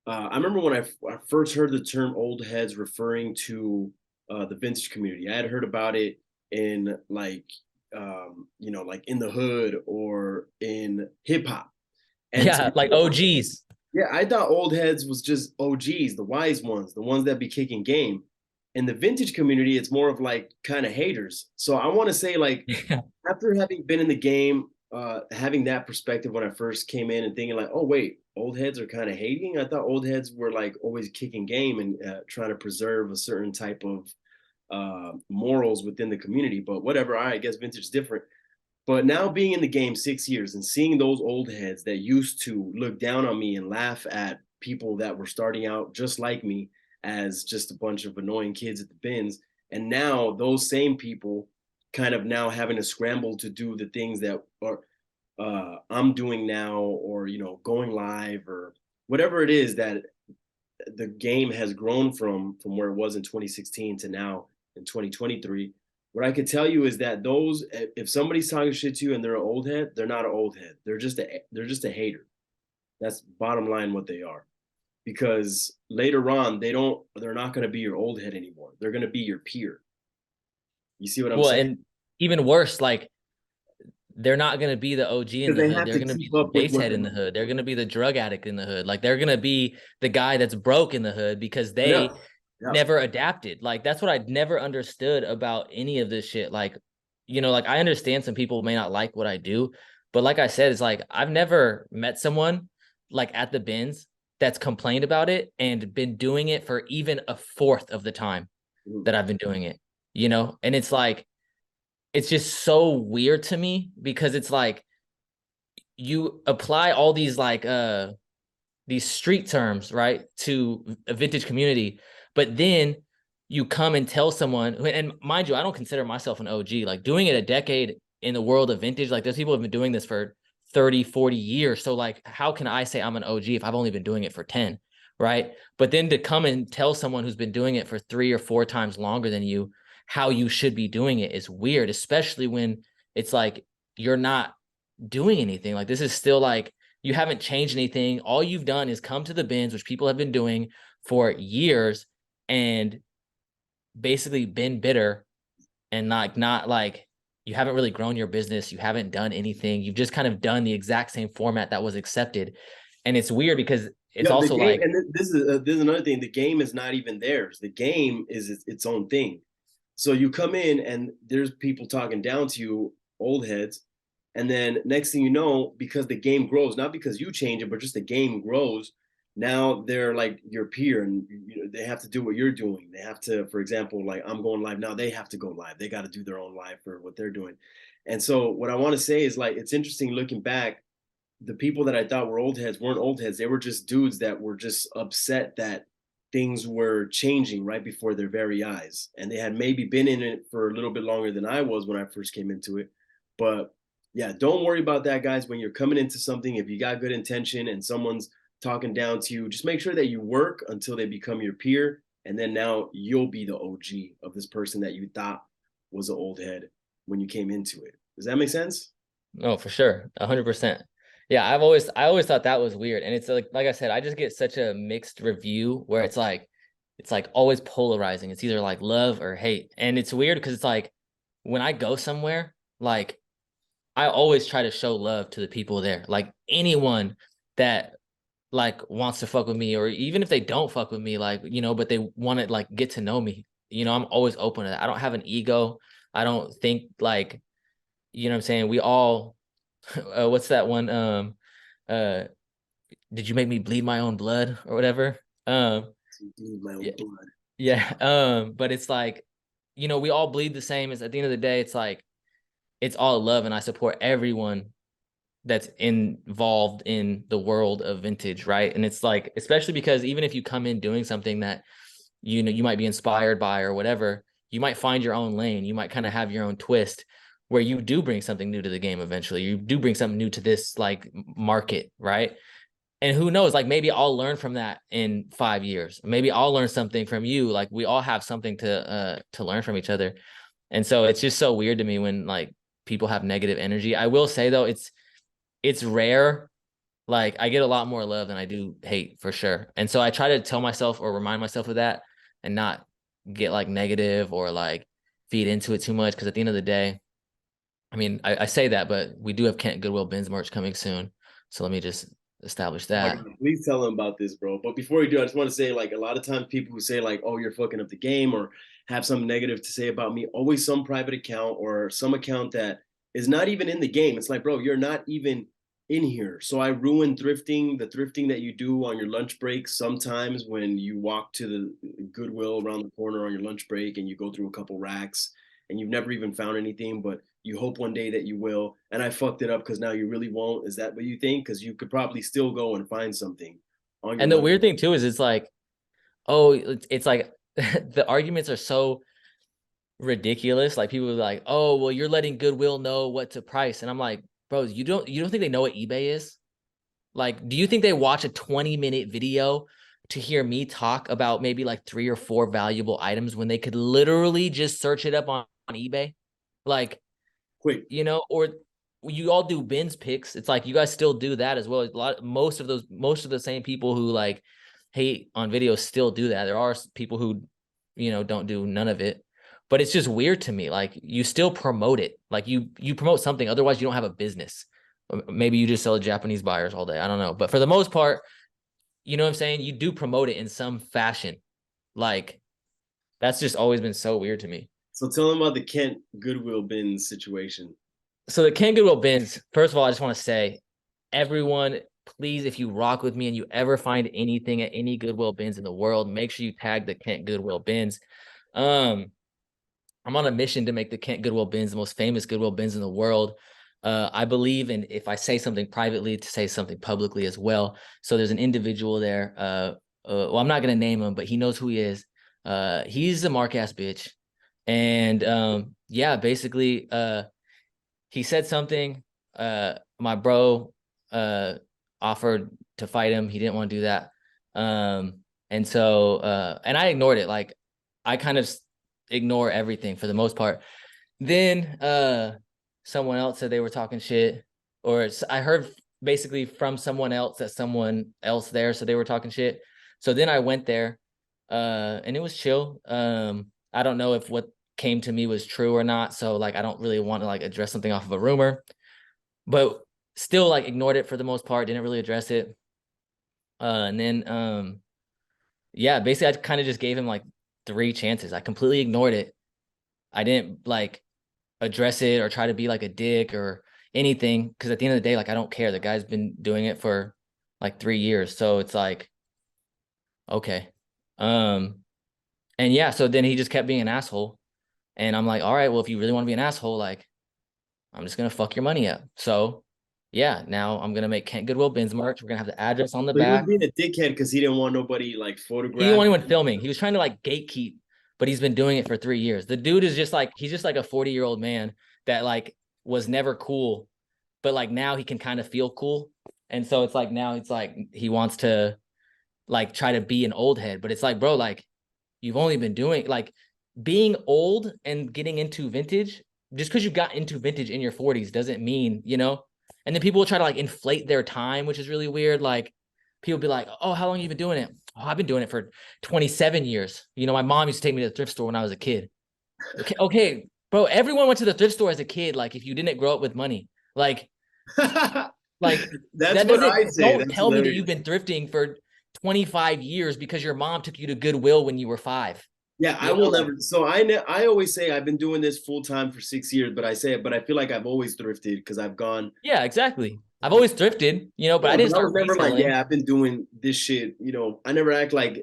I remember when I first heard the term old heads referring to the vintage community. I had heard about it in like like in the hood or in hip hop. And to Yeah, like OGs. yeah, I thought old heads was just OGs, the wise ones, the ones that be kicking game. In the vintage community, it's more of like kind of haters. So I want to say, like, after having been in the game, having that perspective when I first came in and thinking like, oh wait, old heads are kind of hating. I thought old heads were like always kicking game and trying to preserve a certain type of morals within the community. But whatever, I guess vintage is different. But now being in the game 6 years and seeing those old heads that used to look down on me and laugh at people that were starting out just like me as just a bunch of annoying kids at the bins, and now those same people kind of now having to scramble to do the things that are I'm doing now, or going live or whatever it is that the game has grown from where it was in 2016 to now in 2023. What I could tell you is that those, if somebody's talking shit to you and they're an old head, they're not an old head. They're just a hater. That's bottom line what they are. Because later on, they're not going to be your old head anymore. They're going to be your peer. You see what I'm Well, saying? and even worse, like they're not going to be the OG in Because the they hood. have They're to going to be keep the up with base what head the in the hood. They're going to be the drug addict in the hood. Like they're going to be the guy that's broke in the hood because yeah, they yeah. never adapted. Like that's what I'd never understood about any of this shit. Like, like I understand some people may not like what I do, but like I said, it's like I've never met someone like at the bins that's complained about it and been doing it for even a fourth of the time Mhm. that I've been doing it, and it's like it's just so weird to me because it's like you apply all these like these street terms, right, to a vintage community, but then you come and tell someone, and mind you, I don't consider myself an OG, like doing it a decade in the world of vintage, like there's people who have been doing this for 30, 40 years. So like how can I say I'm an OG if I've only been doing it for 10, right? But then to come and tell someone who's been doing it for 3 or 4 times longer than you how you should be doing it is weird, especially when it's like you're not doing anything. Like this is still like you haven't changed anything. All you've done is come to the bins, which people have been doing for years, and basically been bitter and not like you haven't really grown your business. You haven't done anything. You've just kind of done the exact same format that was accepted. And it's weird because it's Yeah, the also game, like, and this is another thing. The game is not even theirs. The game is its own thing. So you come in and there's people talking down to you, old heads, and then next thing you know, because the game grows, not because you change it, but just the game grows. Now they're like your peer, and they have to do what you're doing. They have to, for example, like I'm going live now. They have to go live. They got to do their own live for what they're doing. And so what I want to say is like it's interesting looking back, the people that I thought were old heads weren't old heads. They were just dudes that were just upset that things were changing right before their very eyes. And they had maybe been in it for a little bit longer than I was when I first came into it. But yeah, don't worry about that, guys. When you're coming into something, if you got good intention and someone's talking down to you, just make sure that you work until they become your peer. And then now you'll be the OG of this person that you thought was an old head when you came into it. Does that make sense? no, for sure. 100%. Yeah. I always thought that was weird. And it's like I said, I just get such a mixed review where it's like always polarizing. It's either like love or hate. And it's weird because it's like when I go somewhere, like I always try to show love to the people there. Like anyone that like wants to fuck with me, or even if they don't fuck with me, like, but they want to like get to know me, I'm always open to that. I don't have an ego. I don't think like, what I'm saying? We all, what's that one? Uh, did you make me bleed my own blood or whatever? My Yeah, own blood. yeah. But it's like, we all bleed the same. It's at the end of the day, it's like, it's all love. And I support everyone that's involved in the world of vintage, right? And it's like, especially because even if you come in doing something that you might be inspired by or whatever, you might find your own lane. You might kind of have your own twist where you do bring something new to the game eventually. You do bring something new to this like market, right? And who knows, like maybe I'll learn from that in 5 years. Maybe I'll learn something from you. Like we all have something to learn from each other. And so it's just so weird to me when like people have negative energy. I will say though, it's rare. Like I get a lot more love than I do hate for sure. And so I try to tell myself or remind myself of that and not get like negative or like feed into it too much. Cause at the end of the day, I mean, I say that, but we do have Kent Goodwill Bins merch coming soon. So let me just establish Oh my that. God, please tell them about this, bro. But before you do, I just want to say, like, a lot of times people who say, like, oh, you're fucking up the game or have something negative to say about me, always some private account or some account that is not even in the game. It's like, bro, you're not even in here. So I ruin thrifting, the thrifting that you do on your lunch break sometimes when you walk to the Goodwill around the corner on your lunch break and you go through a couple racks and you've never even found anything, but you hope one day that you will. And I fucked it up because now you really won't. Is that what you think? Because you could probably still go and find something on your And the lunch. weird thing too is it's like, oh, it's like the arguments are so ridiculous. Like people are like, oh, well, you're letting Goodwill know what to price. And I'm like, bro, you don't think they know what eBay is? Like, do you think they watch a 20-minute video to hear me talk about maybe like 3 or 4 valuable items when they could literally just search it up on eBay? Like, Quick, or you all do bins picks. It's like you guys still do that as well. Most of the same people who like hate on videos still do that. There are people who, don't do none of it. But it's just weird to me. Like you still promote it. Like you promote something, otherwise you don't have a business. Maybe you just sell to Japanese buyers all day. I don't know. But for the most part, you know what I'm saying? You do promote it in some fashion. Like that's just always been so weird to me. so tell them about the Kent Goodwill bin situation. So the Ken Goodwill bins, first of all, I just want to say, everyone, please, if you rock with me and you ever find anything at any Goodwill bins in the world, make sure you tag the Kent Goodwill bins. Um, I'm on a mission to make the Kent Goodwill bins the most famous Goodwill bins in the world. I believe in if I say something privately, to say something publicly as well. So there's an individual there. Well, I'm not gonna name him, but he knows who he is. He's a mark ass bitch, and yeah, basically, he said something. My bro offered to fight him. He didn't want to do that. And so and I ignored it. Like I kind of ignore everything for the most part. Then someone else said they were talking shit, or I heard basically from someone else that someone else there so they were talking shit. So then I went there and it was chill. I don't know if what came to me was true or not. So like I don't really want to like address something off of a rumor, but still like ignored it for the most part, didn't really address it. And then yeah, basically I kind of just gave him like 3 chances. I completely ignored it. I didn't like address it or try to be like a dick or anything, because at the end of the day, like I don't care. The guy's been doing it for like 3 years. So it's like, okay. And yeah, so then he just kept being an asshole. And I'm like, all right, well, if you really want to be an asshole, like I'm just gonna fuck your money up. So yeah, now I'm gonna make Kent Goodwill Bins merch. We're gonna have the address on the So he was back. being a dickhead because he didn't want nobody like He didn't want photographing. anyone filming. He was trying to like gatekeep, but he's been doing it for 3 years. The dude is just like, he's just like a 40-year-old man that like was never cool, but like now he can kind of feel cool. And so it's like now it's like he wants to like try to be an old head, but it's like, bro, like you've only been doing like being old and getting into vintage. Just because you got into vintage in your 40s doesn't mean, you know. And then people will try to like inflate their time, which is really weird. Like people be like, oh, how long have you been doing it? Oh, I've been doing it for 27 years. You know, my mom used to take me to the thrift store when I was a kid. Okay, bro, everyone went to the thrift store as a kid. Like if you didn't grow up with money, like like That's that what doesn't, I say. don't That's tell me that you've hilarious. been thrifting for 25 years because your mom took you to Goodwill when you were 5. Yeah, I You know, will like never. So I always say I've been doing this full time for 6 years, but I say it, but I feel like I've always thrifted because I've gone. yeah, exactly. I've always thrifted, you know, but I Yeah, didn't but I start was never like, reselling. yeah, I've been doing this shit. I never act like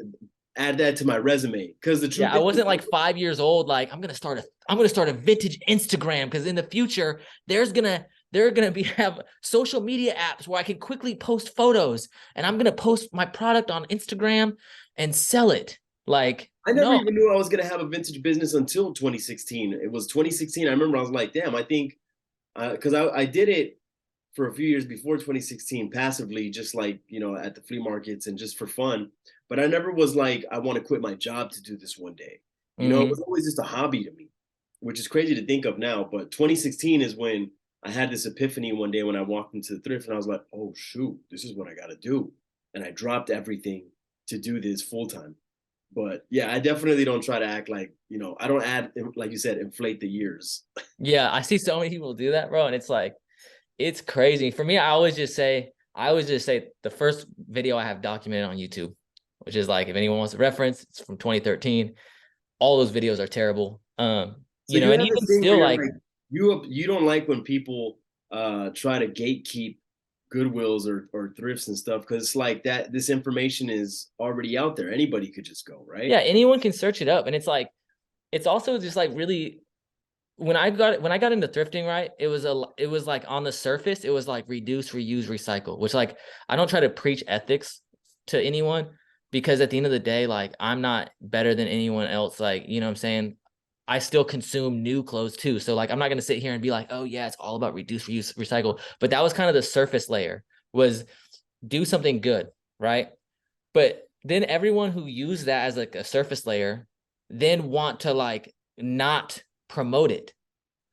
add that to my resume because the Yeah, truth I is, wasn't like 5 years old. Like I'm gonna start a vintage Instagram because in the future they're gonna be have social media apps where I can quickly post photos and I'm gonna post my product on Instagram and sell it. Like I never no, even knew I was gonna have a vintage business until 2016. It was 2016. I remember I was like, damn, I think because I did it for a few years before 2016 passively, just like at the flea markets and just for fun. But I never was like, I want to quit my job to do this one day. It was mm-hmm. always just a hobby to me, which is crazy to think of now. But 2016 is when I had this epiphany one day when I walked into the thrift and I was like, oh shoot, this is what I got to do, and I dropped everything to do this full time. But yeah, I definitely don't try to act like I don't add, like you said, inflate the years. Yeah, I see so many people do that, bro, and it's like it's crazy. For me, I always just say the first video I have documented on YouTube, which is like if anyone wants a reference, it's from 2013. All those videos are terrible. So you And have this even thing where still, you're like, like you don't like when people try to gatekeep Goodwills or thrifts and stuff because it's like that this information is already out there. Anybody could just go, right? yeah, anyone can search it up, and it's like it's also just like really when I got into thrifting, right? It was like on the surface, it was like reduce, reuse, recycle, which like I don't try to preach ethics to anyone because at the end of the day, like I'm not better than anyone else. Like, you know what I'm saying? I still consume new clothes too. So like I'm not gonna sit here and be like, oh yeah, it's all about reduce, reuse, recycle. But that was kind of the surface layer, was do something good, right? But then everyone who used that as like a surface layer then want to like not promote it.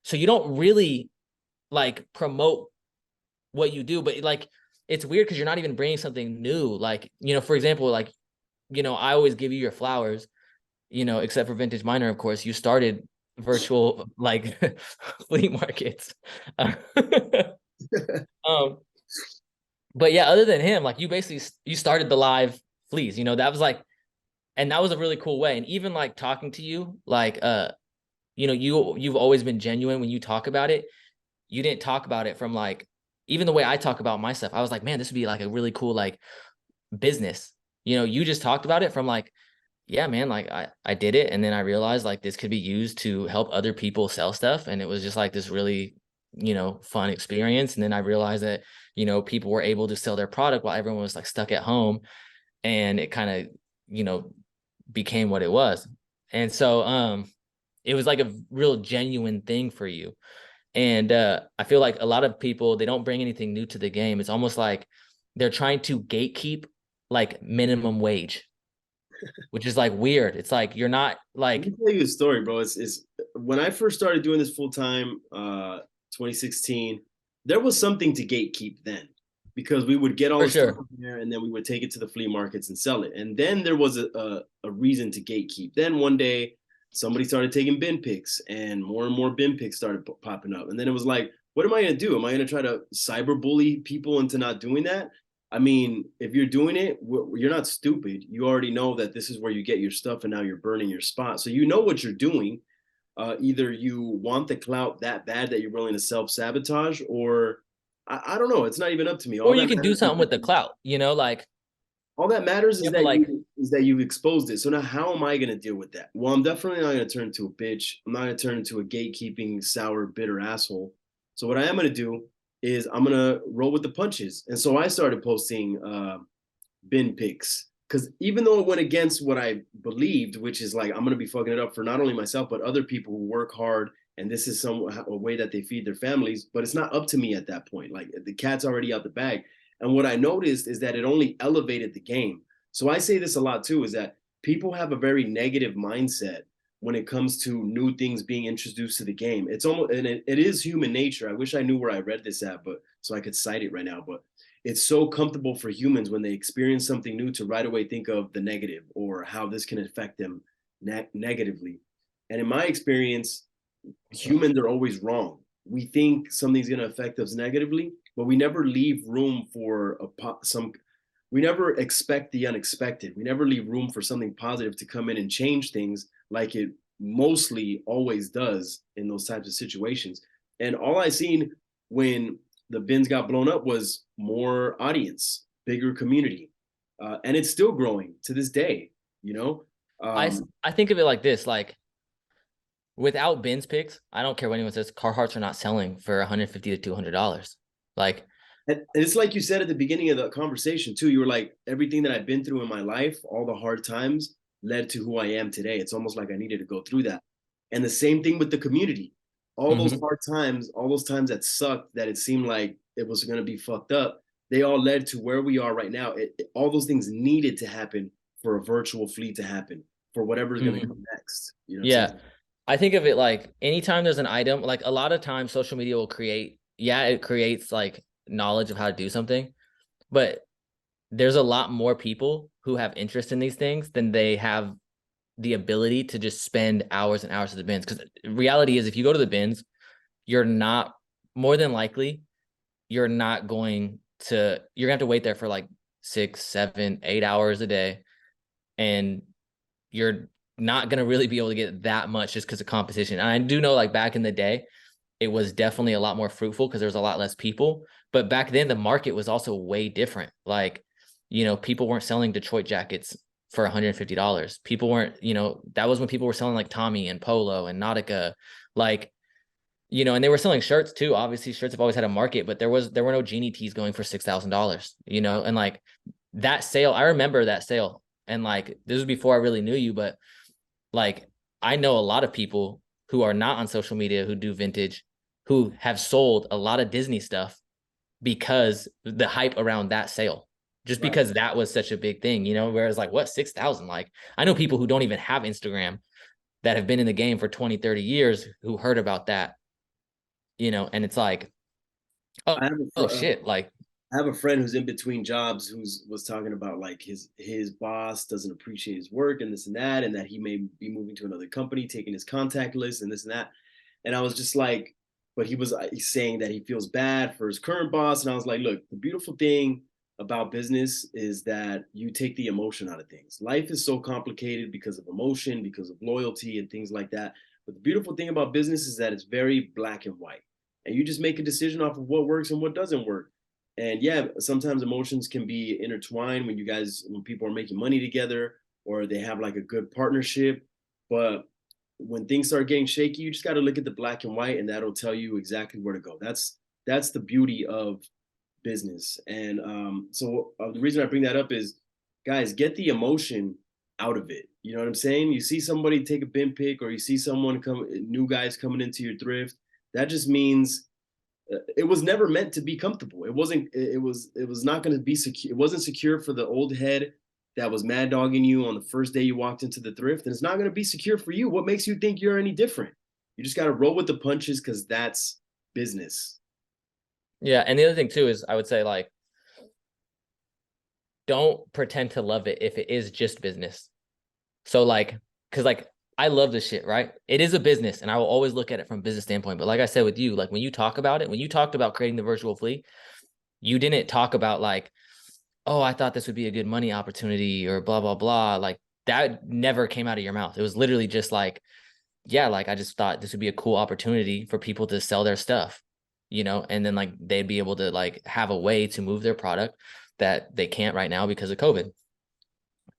So you don't really like promote what you do, but like it's weird because you're not even bringing something new. Like, for example, like, I always give you your flowers, except for Vintage Miner, of course. You started virtual like flea markets. um, but yeah, other than him, like you started the live fleas, that was like, and that was a really cool way. And even like talking to you, like you've always been genuine when you talk about it. You didn't talk about it from like, even the way I talk about my stuff, I was like, man, this would be like a really cool like business. You just talked about it from like, yeah, man, like I did it, and then I realized like this could be used to help other people sell stuff, and it was just like this really fun experience. And then I realized that people were able to sell their product while everyone was like stuck at home, and it kind of became what it was. And so it was like a real genuine thing for you. And I feel like a lot of people, they don't bring anything new to the game. It's almost like they're trying to gatekeep like minimum wage, which is like weird. It's like you're not Let me like, tell you a story, bro. It's when I first started doing this full time, 2016. There was something to gatekeep then, because we would get all for the stuff sure. from there and then we would take it to the flea markets and sell it. And then there was a reason to gatekeep. Then one day, somebody started taking bin pics, and more bin pics started popping up. And then it was like, what am I going to do? Am I going to try to cyberbully people into not doing that? I mean, if you're doing it, you're not stupid. You already know that this is where you get your stuff, and now you're burning your spot. So you know what you're doing. Either you want the clout that bad that you're willing to self-sabotage, or I don't know. It's not even up to me. Or you can do something with the clout, like All that matters you is have to like that you've exposed it. So now how am I going to deal with that? Well, I'm definitely not going to turn into a bitch. I'm not going to turn into a gatekeeping, sour, bitter asshole. So what I am going to do is I'm going to roll with the punches. And so I started posting bin pics, because even though it went against what I believed, which is like I'm going to be fucking it up for not only myself but other people who work hard, and this is a way that they feed their families, but it's not up to me at that point. Like the cat's already out the bag. And what I noticed is that it only elevated the game. So I say this a lot too, is that people have a very negative mindset when it comes to new things being introduced to the game. It's almost, and it is human nature. I wish I knew where I read this at, but so I could cite it right now. But it's so comfortable for humans when they experience something new to right away think of the negative or how this can affect them negatively. And in my experience, humans are always wrong. We think something's going to affect us negatively, but we never leave room for some. We never expect the unexpected. We never leave room for something positive to come in and change things, like it mostly always does in those types of situations. And all I seen when the bins got blown up was more audience, bigger community, and it's still growing to this day. You know, I think of it like this, like without bins picks, I don't care what anyone says, Carhartts are not selling for $150 to $200. Like, and it's like you said at the beginning of the conversation too. You were like, everything that I've been through in my life, all the hard times, led to who I am today. It's almost like I needed to go through that. And the same thing with the community. All those hard times, all those times that sucked, that it seemed like it was going to be fucked up, they all led to where we are right now. All those things needed to happen for a virtual fleet to happen, for whatever's going to come next. You know what I'm yeah, saying? I think of it like anytime there's an item, like a lot of times social media will create, it creates like knowledge of how to do something, but there's a lot more people who have interest in these things than they have the ability to just spend hours and hours at the bins. Because reality is, if you go to the bins, you're not, more than likely, you're not going to, you're gonna have to wait there for like 6, 7, 8 hours a day. And you're not gonna really be able to get that much just because of competition. And I do know, like back in the day, it was definitely a lot more fruitful because there's a lot less people. But back then the market was also way different. Like, people weren't selling Detroit jackets for $150. People weren't, that was when people were selling like Tommy and Polo and Nautica, like, and they were selling shirts too. Obviously, shirts have always had a market, but there were no Genie tees going for $6,000, and like that sale, I remember that sale. And like, this was before I really knew you, but like, I know a lot of people who are not on social media who do vintage, who have sold a lot of Disney stuff because the hype around that sale, just Right. because that was such a big thing, whereas like, what, 6,000? Like, I know people who don't even have Instagram that have been in the game for 20, 30 years who heard about that, and it's like, oh, I have oh shit. Like, I have a friend who's in between jobs who's was talking about like his boss doesn't appreciate his work and this and that he may be moving to another company, taking his contact list and this and that. And I was just like, but he's saying that he feels bad for his current boss. And I was like, look, the beautiful thing about business is that you take the emotion out of things. Life is so complicated because of emotion, because of loyalty and things like that. But the beautiful thing about business is that it's very black and white. And you just make a decision off of what works and what doesn't work. And yeah, sometimes emotions can be intertwined when people are making money together or they have like a good partnership. But when things start getting shaky, you just got to look at the black and white, and that'll tell you exactly where to go. That's the beauty of business. And the reason I bring that up is, guys, get the emotion out of it. You know what I'm saying? You see somebody take a bin pick, or you see new guys coming into your thrift. That just means it was never meant to be comfortable. It wasn't. It was not going to be secure. It wasn't secure for the old head that was mad dogging you on the first day you walked into the thrift, and it's not going to be secure for you. What makes you think you're any different? You just got to roll with the punches, because that's business. yeah. And the other thing too is, I would say, like, don't pretend to love it if it is just business. So like, because like I love this shit, right? It is a business, and I will always look at it from a business standpoint. But like I said with you, like when you talk about it, when you talked about creating the virtual flea, you didn't talk about like, oh, I thought this would be a good money opportunity or blah, blah, blah. Like that never came out of your mouth. It was literally just like, yeah, like I just thought this would be a cool opportunity for people to sell their stuff, and then like they'd be able to like have a way to move their product that they can't right now because of COVID.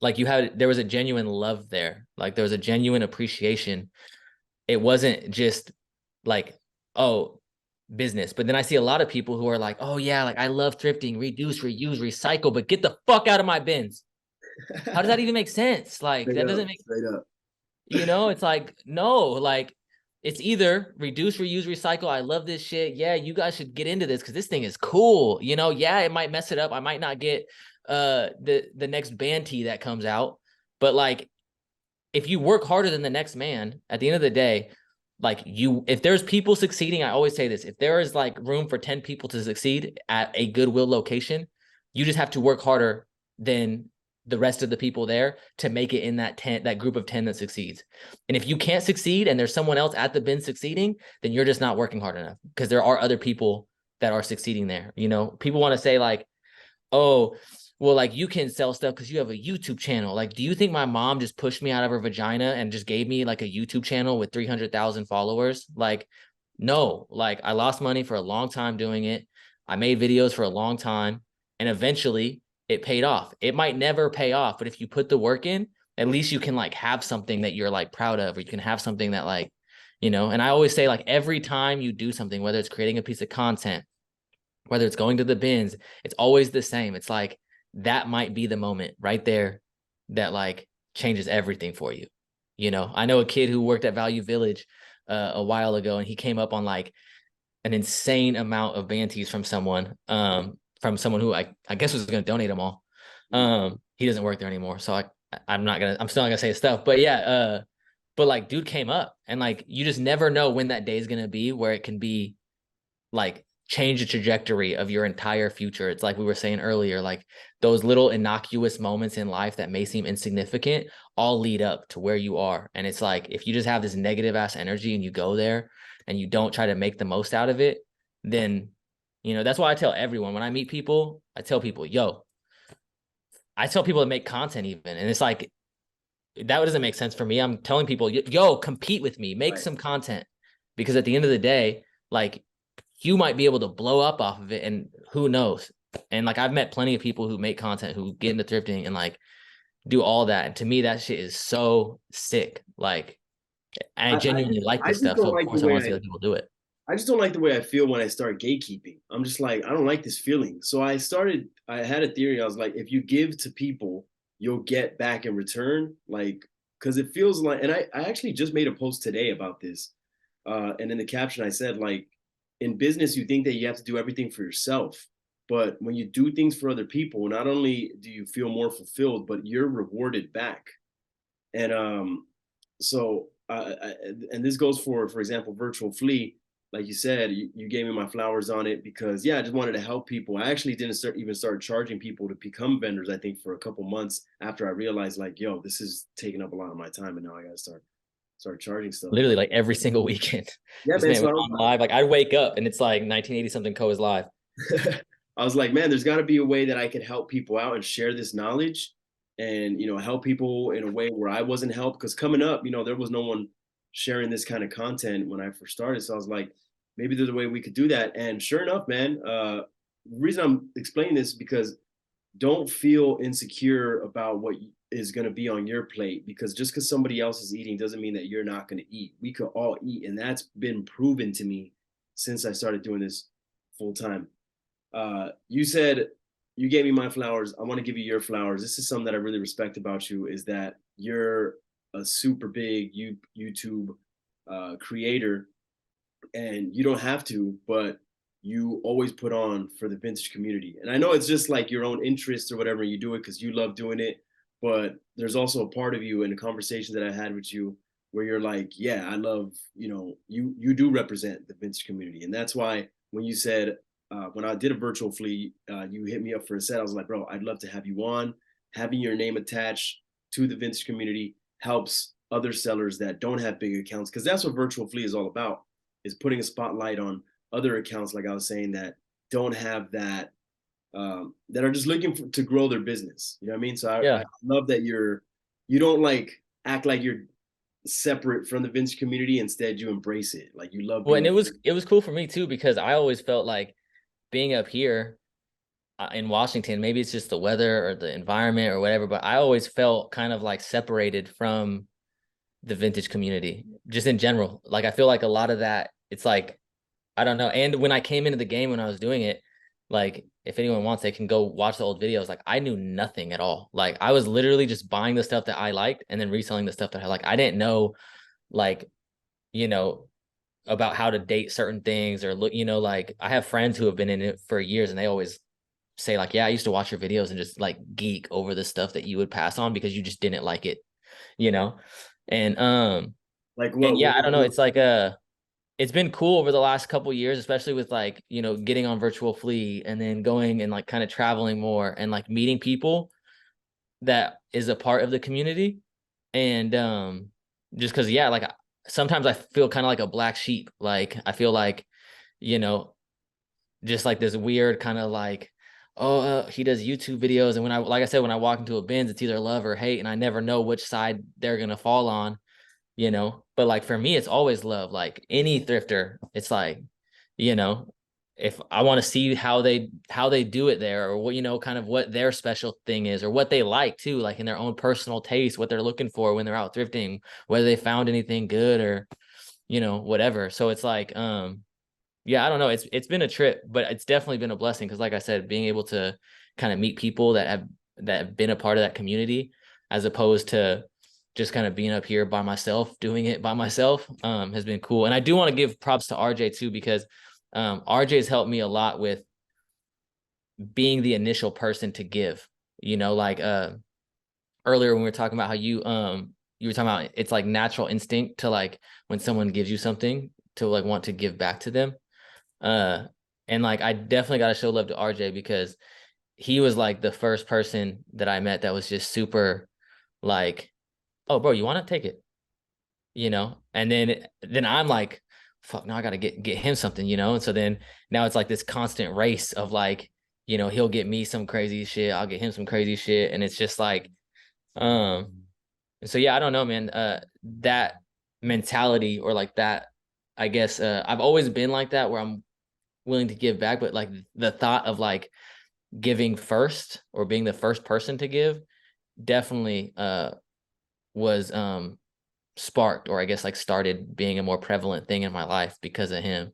Like there was a genuine love there. Like there was a genuine appreciation. It wasn't just like, oh, business. But then I see a lot of people who are like, oh yeah, like I love thrifting, reduce, reuse, recycle, but get the fuck out of my bins. How does that even make sense? Like Straight that up, doesn't make, straight up. it's like, no, like it's either reduce, reuse, recycle. I love this shit. Yeah, you guys should get into this because this thing is cool. Yeah, it might mess it up. I might not get the next band tee that comes out, but like if you work harder than the next man, at the end of the day, like if there's people succeeding, I always say this, if there is like room for 10 people to succeed at a Goodwill location, you just have to work harder than the rest of the people there to make it in that group of 10 that succeeds. And if you can't succeed and there's someone else at the bin succeeding, then you're just not working hard enough because there are other people that are succeeding there. People want to say like, oh, well, like you can sell stuff because you have a YouTube channel. Like, do you think my mom just pushed me out of her vagina and just gave me like a YouTube channel with 300,000 followers? Like, no, like I lost money for a long time doing it. I made videos for a long time and eventually it paid off. It might never pay off, but if you put the work in, at least you can like have something that you're like proud of, or you can have something that like, and I always say like every time you do something, whether it's creating a piece of content, whether it's going to the bins, it's always the same. It's like that might be the moment right there that like changes everything for you. I know a kid who worked at Value Village a while ago, and he came up on like an insane amount of banties from someone who I guess was going to donate them all. He doesn't work there anymore, so I'm still not gonna say his stuff, but yeah, but like dude came up, and like you just never know when that day is gonna be where it can be like change the trajectory of your entire future. It's like we were saying earlier, like those little innocuous moments in life that may seem insignificant all lead up to where you are. And it's like, if you just have this negative ass energy and you go there and you don't try to make the most out of it, then, that's why I tell everyone when I meet people, I tell people, I tell people to make content even. And it's like, that doesn't make sense for me. I'm telling people, compete with me, make some content, because at the end of the day, like you might be able to blow up off of it, and who knows? And like I've met plenty of people who make content who get into thrifting and like do all that. And to me, that shit is so sick. Like I genuinely like I this just stuff. don't So of like the course I way want to see other people do it. I just don't like the way I feel when I start gatekeeping. I'm just like, I don't like this feeling. So I had a theory. I was like, if you give to people, you'll get back in return. Like, because it feels like, and I actually just made a post today about this. And in the caption, I said, like, in business, you think that you have to do everything for yourself. But when you do things for other people, not only do you feel more fulfilled, but you're rewarded back. And and this goes for example, virtual flea. Like you said, you gave me my flowers on it because yeah, I just wanted to help people. I actually didn't start charging people to become vendors. I think for a couple months after I realized like, yo, this is taking up a lot of my time, and now I gotta start charging stuff. Literally like every single weekend. Yeah, This man. man So was on live. Like I wake up and it's like 1980 something Co is live. I was like, man, there's got to be a way that I can help people out and share this knowledge, and help people in a way where I wasn't helped. Because coming up, there was no one sharing this kind of content when I first started. So I was like, maybe there's a way we could do that. And sure enough, man, the reason I'm explaining this is because don't feel insecure about what is going to be on your plate, because just because somebody else is eating doesn't mean that you're not going to eat. We could all eat, and that's been proven to me since I started doing this full time. You said you gave me my flowers. I want to give you your flowers. This is something that I really respect about you, is that you're a super big YouTube creator, and you don't have to, but you always put on for the vintage community. And I know it's just like your own interest or whatever, you do it because you love doing it, but there's also a part of you in the conversation that I had with you where you're like, yeah, I love, you do represent the vintage community. And that's why when you said, when I did a virtual flea, you hit me up for a set. I was like, bro, I'd love to have you on. Having your name attached to the vintage community helps other sellers that don't have big accounts, because that's what virtual flea is all about, is putting a spotlight on other accounts, like I was saying, that don't have that, that are just looking to grow their business. You know what I mean? So I Yeah. love that you don't like act like you're separate from the vintage community. Instead, you embrace it. Like you love Well, and being. it was cool for me too, because I always felt like being up here in Washington, maybe it's just the weather or the environment or whatever, but I always felt kind of like separated from the vintage community just in general. Like I feel like a lot of that, it's like, I don't know. And when I came into the game, when I was doing it, like if anyone wants, they can go watch the old videos. Like I knew nothing at all. Like I was literally just buying the stuff that I liked and then reselling the stuff that I like. I didn't know, like, you know, about how to date certain things or look, like I have friends who have been in it for years and they always say like, yeah, I used to watch your videos and just like geek over the stuff that you would pass on because you just didn't like it, you know? And Like and what? yeah, I don't know. It's like it's been cool over the last couple years, especially with like, getting on virtual flea and then going and like kind of traveling more and like meeting people that is a part of the community. And just because, yeah, like sometimes I feel kind of like a black sheep. Like I feel like, you know, just like this weird kind of like, oh, he does YouTube videos. And like I said, when I walk into a bins, it's either love or hate. And I never know which side they're going to fall on, but like for me, it's always love. Like any thrifter, it's like, you know, if I want to see how they do it there, or what, kind of what their special thing is, or what they like too, like in their own personal taste, what they're looking for when they're out thrifting, whether they found anything good or, whatever. So it's like, yeah, I don't know. It's been a trip, but it's definitely been a blessing because, like I said, being able to kind of meet people that have been a part of that community, as opposed to just kind of being up here by myself, doing it by myself, has been cool. And I do want to give props to RJ too, because RJ has helped me a lot with being the initial person to give. Like earlier when we were talking about how you were talking about it's like natural instinct to like when someone gives you something to like want to give back to them. Uh, and like I definitely got to show love to RJ because he was like the first person that I met that was just super like, oh, bro, you want to take it, And then I'm like, fuck, now I got to get him something, And so then now it's like this constant race of like, he'll get me some crazy shit, I'll get him some crazy shit, and it's just like, so yeah, I don't know, man. That mentality or like that, I guess, I've always been like that where I'm willing to give back, but like the thought of like giving first or being the first person to give definitely was sparked, or I guess like started being a more prevalent thing in my life because of him.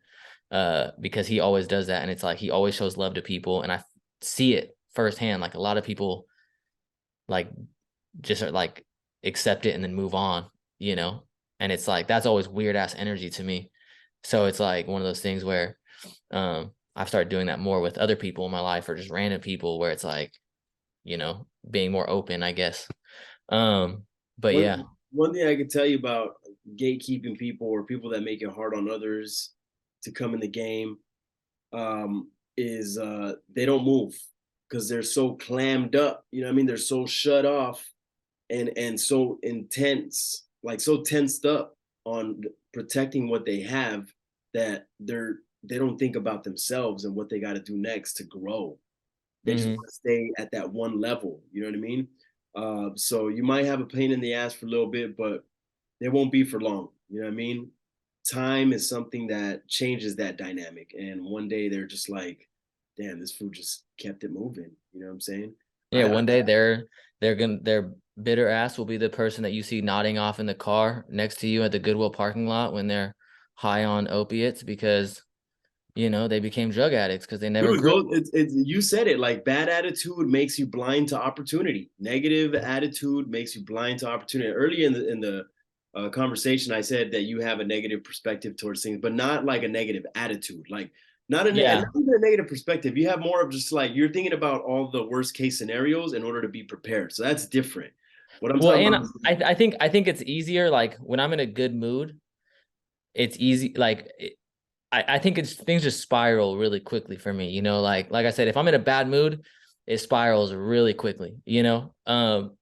Because he always does that, and it's like he always shows love to people, and I see it firsthand. Like a lot of people like just are like accept it and then move on, you know? And it's like that's always weird ass energy to me. So it's like one of those things where I've started doing that more with other people in my life or just random people where it's like, being more open, I guess. But yeah. One thing I could tell you about gatekeeping people or people that make it hard on others to come in the game, is they don't move because they're so clammed up. You know what I mean? They're so shut off and so intense, like so tensed up on protecting what they have, that they don't think about themselves and what they got to do next to grow. They just Mm-hmm. want to stay at that one level. You know what I mean? So you might have a pain in the ass for a little bit, but it won't be for long. You know what I mean? Time is something that changes that dynamic. And one day they're just like, damn, this food just kept it moving. You know what I'm saying? Yeah, one day their bitter ass will be the person that you see nodding off in the car next to you at the Goodwill parking lot when they're high on opiates because they became drug addicts because they never Dude, grew. you said it. Like bad attitude makes you blind to opportunity. Negative attitude makes you blind to opportunity. Early in the conversation, I said that you have a negative perspective towards things, but not like a negative attitude. Like not Yeah. even a negative perspective. You have more of just like you're thinking about all the worst case scenarios in order to be prepared. So that's different. What I'm Well, talking and about is I think it's easier like when I'm in a good mood, it's easy like I think it's things just spiral really quickly for me, like I said, if I'm in a bad mood, it spirals really quickly, you know?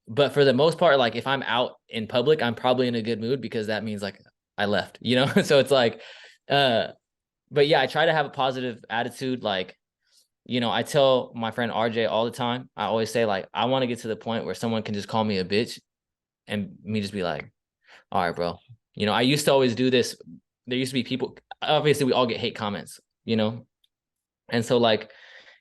But for the most part, like if I'm out in public, I'm probably in a good mood because that means like I left, you know? So it's like, uh, but yeah, I try to have a positive attitude. Like, you know, I tell my friend RJ all the time, I always say, like, I want to get to the point where someone can just call me a bitch and me just be like, all right, bro. You know, I used to always do this. There used to be people, obviously, we all get hate comments, you know? And so, like,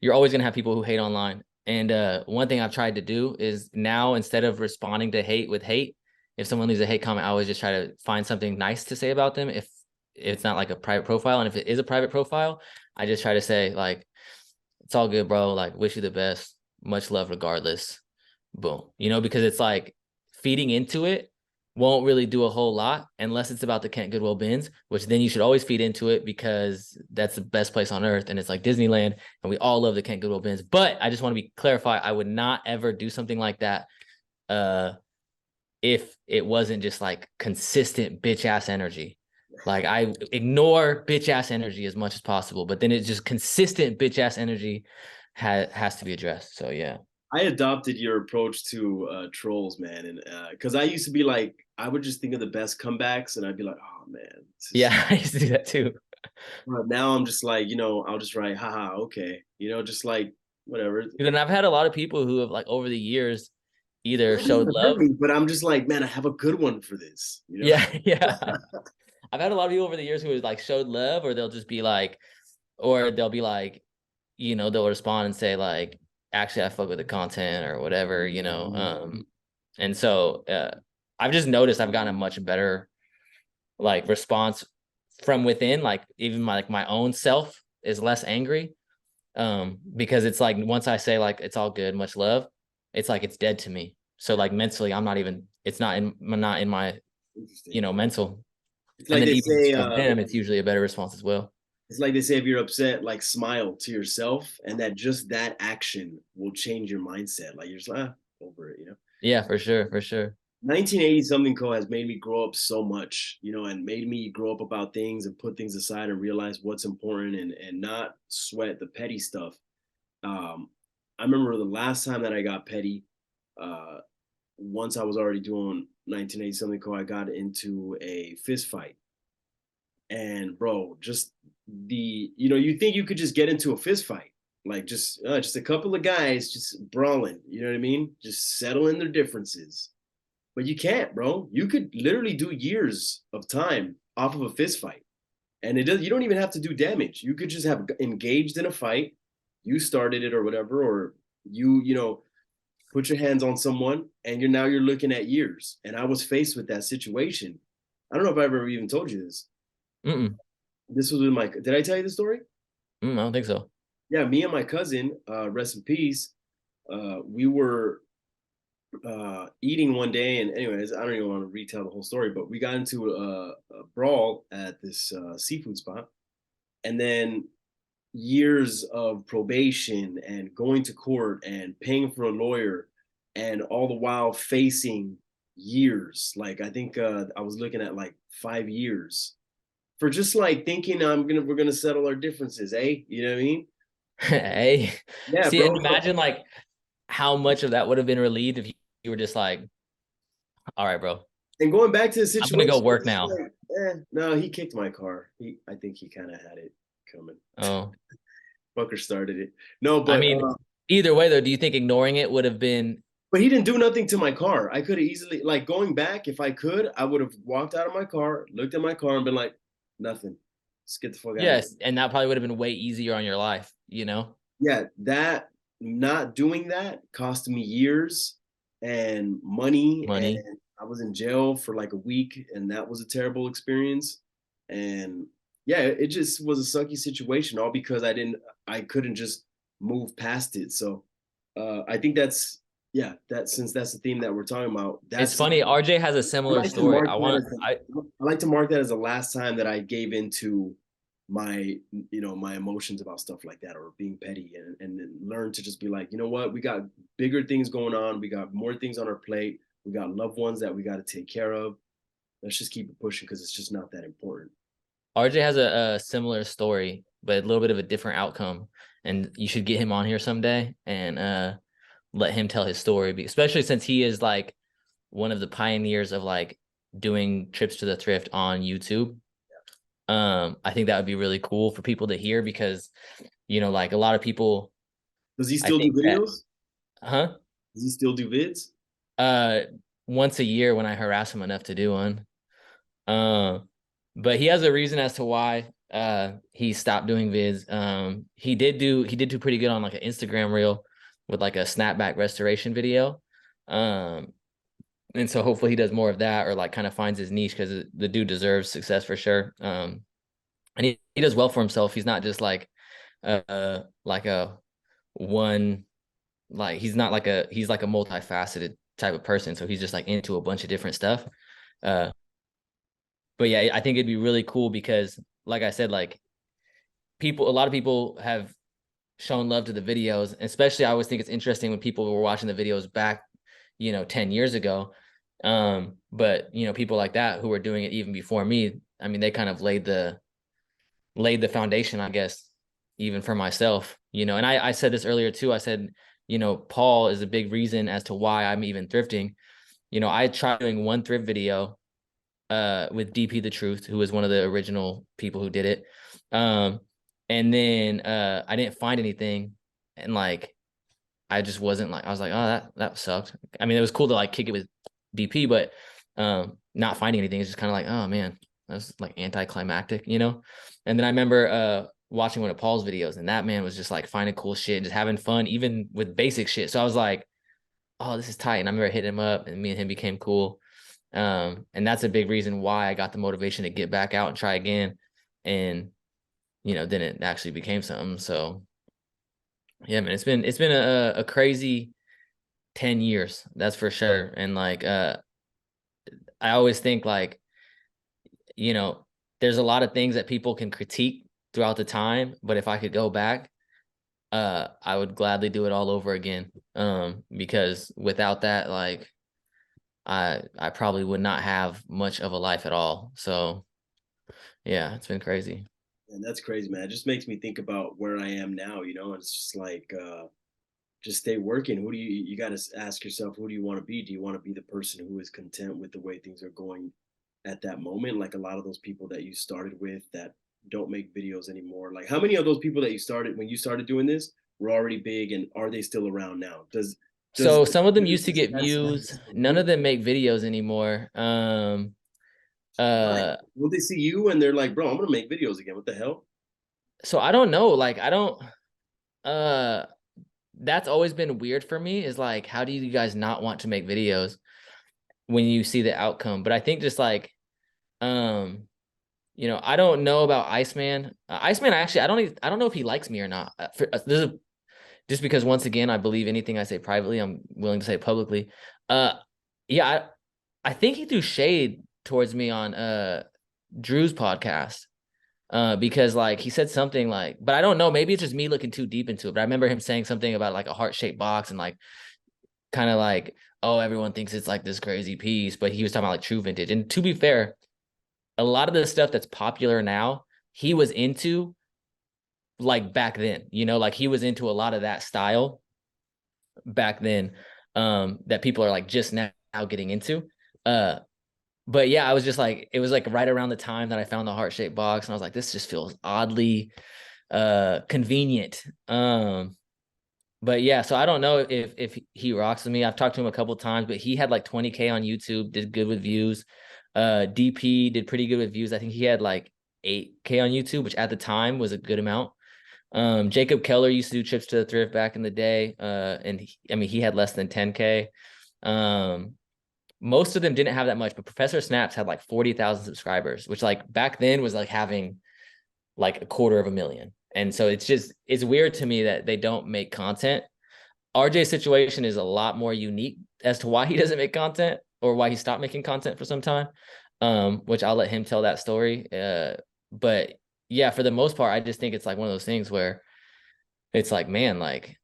you're always going to have people who hate online. And one thing I've tried to do is now, instead of responding to hate with hate, if someone leaves a hate comment, I always just try to find something nice to say about them. If it's not like a private profile, and if it is a private profile, I just try to say, like, it's all good, bro. Like, wish you the best. Much love regardless. Boom. You know, because it's like feeding into it won't really do a whole lot unless it's about the Kent Goodwill bins, which then you should always feed into it because that's the best place on earth. And it's like Disneyland and we all love the Kent Goodwill bins. But I just want to be clarify, I would not ever do something like that if it wasn't just like consistent bitch ass energy. Like I ignore bitch ass energy as much as possible, but then it's just consistent bitch ass energy has to be addressed. So yeah. I adopted your approach to trolls, man, and because I used to be like, I would just think of the best comebacks, and I'd be like, oh man, this is. Yeah, I used to do that too. But now I'm just like, I'll just write, haha, okay, just like whatever. It And then I've had a lot of people who have like over the years either showed doesn't hurt love. me, but I'm just like, man, I have a good one for this. Yeah, yeah. I've had a lot of people over the years who has like showed love, or they'll just be like, or they'll be like, you know, they'll respond and say like, actually, I fuck with the content or whatever, you know. And so I've just noticed I've gotten a much better like response from within, like even my own self is less angry. Because it's like once I say like it's all good, much love, it's like it's dead to me. So like mentally, I'm not even, it's not in my, Interesting. you know, mental. It's And like then they even say, from them, it's usually a better response as well. if you're upset, like smile to yourself, and that just that action will change your mindset. Like you're just like, over it. Yeah, for sure, for sure. 1980 something co has made me grow up so much, and made me grow up about things and put things aside and realize what's important and not sweat the petty stuff. I remember the last time that I got petty, uh, once I was already doing 1980 something co, I got into a fist fight. And bro, just you think you could just get into a fist fight, like just a couple of guys just brawling, you know what I mean? Just settling their differences. But you can't, bro. You could literally do years of time off of a fist fight. And you don't even have to do damage. You could just have engaged in a fight. You started it or whatever, or you put your hands on someone and you're looking at years. And I was faced with that situation. I don't know if I ever even told you this. Mm-mm. This was with did I tell you the story? I don't think so. Yeah, me and my cousin, rest in peace, we were eating one day, and anyways, I don't even want to retell the whole story, but we got into a brawl at this seafood spot, and then years of probation and going to court and paying for a lawyer, and all the while facing years. Like I think I was looking at like 5 years for just like thinking we're gonna settle our differences, eh? You know what I mean? Hey, Yeah, see, bro. and imagine like how much of that would have been relieved if you were just like, all right, bro, And going back to the I'm gonna go situation, work it's just now. like, no, he kicked my car. I think he kind of had it coming. Oh, Fucker started it. No, I mean, either way though, do you think ignoring it would have been? but he didn't do nothing to my car. I could have easily, like, going back, if I could, I would have walked out of my car, looked at my car, and been like, nothing. Just get the fuck out of here. Yes, and that probably would have been way easier on your life, you know? Yeah, that not doing that cost me years and money, and Money. I was in jail for like a week, and that was a terrible experience. And yeah, it just was a sucky situation, all because I couldn't just move past it. So I think yeah, that since that's the theme that we're talking about, It's that's funny. RJ has a I similar like to story. mark that as I like to mark that as the last time that I gave into my my emotions about stuff like that or being petty, and then learn to just be like, you know what, we got bigger things going on, we got more things on our plate, we got loved ones that we got to take care of. Let's just keep it pushing because it's just not that important. RJ has a similar story but a little bit of a different outcome. And you should get him on here someday and let him tell his story, especially since he is like one of the pioneers of like doing trips to the thrift on YouTube. I think that would be really cool for people to hear because, you know, like a lot of people, Does he I still do think that, videos? huh? Does he still do vids? Uh, Once a year when I harass him enough to do one. Um, but he has a reason as to why he stopped doing vids. He did do pretty good on like an Instagram reel with like a snapback restoration video. Um, and so hopefully he does more of that or like kind of finds his niche because the dude deserves success for sure. And he does well for himself. He's not just like a one like he's like a multifaceted type of person. So he's just like into a bunch of different stuff. Uh, but yeah, I think it'd be really cool because, like I said, like a lot of people have shown love to the videos. And especially, I always think it's interesting when people were watching the videos back, 10 years ago. But people like that who were doing it even before me. I mean, they kind of laid the foundation, I guess, even for myself. And I said this earlier too. I said, Paul is a big reason as to why I'm even thrifting. I tried doing one thrift video with DP The Truth, who was one of the original people who did it. And then I didn't find anything. And like, I just wasn't like, I was like, oh, that sucked. I mean, it was cool to like kick it with DP, but not finding anything is just kind of like, oh man, that's like anticlimactic. And then I remember watching one of Paul's videos, and that man was just like finding cool shit and just having fun, even with basic shit. So I was like, oh, this is tight. And I remember hitting him up, and me and him became cool. And that's a big reason why I got the motivation to get back out and try again. And, then it actually became something. So yeah, man, it's been a crazy 10 years. That's for sure. And like, I always think like, there's a lot of things that people can critique throughout the time, but if I could go back, I would gladly do it all over again. Because without that, like, I probably would not have much of a life at all. So yeah, it's been crazy. And that's crazy, man. It just makes me think about where I am now, and it's just like just stay working. Who do you got to ask yourself, who do you want to be? Do you want to be the person who is content with the way things are going at that moment? Like a lot of those people that you started with that don't make videos anymore. Like how many of those people that you started when you started doing this were already big, and are they still around now? Does So some of them used to get that's views. None of them make videos anymore. why? Uh, Will they see you and they're like, bro, I'm gonna make videos again? What the hell? so I don't know. Like I don't. Uh, that's always been weird for me. Is like, how do you guys not want to make videos when you see the outcome? But I think just like, um, I don't know about Iceman. Iceman, actually, I don't know if he likes me or not. This is just because once again, I believe anything I say privately, I'm willing to say publicly. Uh, yeah, I think he threw shade towards me on Drew's podcast. Because like he said something like, but I don't know, maybe it's just me looking too deep into it. But I remember him saying something about like a heart-shaped box and like kind of like, oh, everyone thinks it's like this crazy piece, but he was talking about like true vintage. And to be fair, a lot of the stuff that's popular now, he was into like back then, like he was into a lot of that style back then, that people are like just now getting into. But yeah, I was just like, it was like right around the time that I found the heart-shaped box, and I was like, this just feels oddly convenient. But yeah, so I don't know if he rocks with me. I've talked to him a couple of times, but he had like 20K on YouTube, did good with views. DP did pretty good with views. I think he had like 8K on YouTube, which at the time was a good amount. Jacob Keller used to do trips to the thrift back in the day. And I mean, he had less than 10K. Most of them didn't have that much, but Professor Snaps had like 40,000 subscribers, which like back then was like having like 250,000. And so it's weird to me that they don't make content. RJ's situation is a lot more unique as to why he doesn't make content or why he stopped making content for some time. Which I'll let him tell that story. But yeah, for the most part, I just think it's like one of those things where it's like, man, like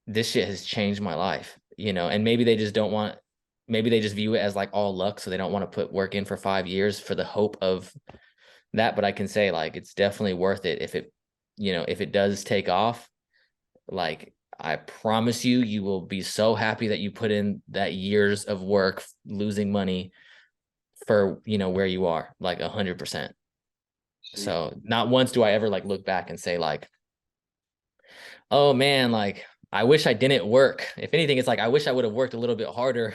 this shit has changed my life, and maybe they just don't want, maybe they just view it as like all luck. So they don't want to put work in for 5 years for the hope of that. But I can say like, it's definitely worth it if it does take off, like I promise you, you will be so happy that you put in that years of work, losing money for, where you are, like 100%. So not once do I ever like look back and say like, oh man, like I wish I didn't work. If anything, it's like I wish I would have worked a little bit harder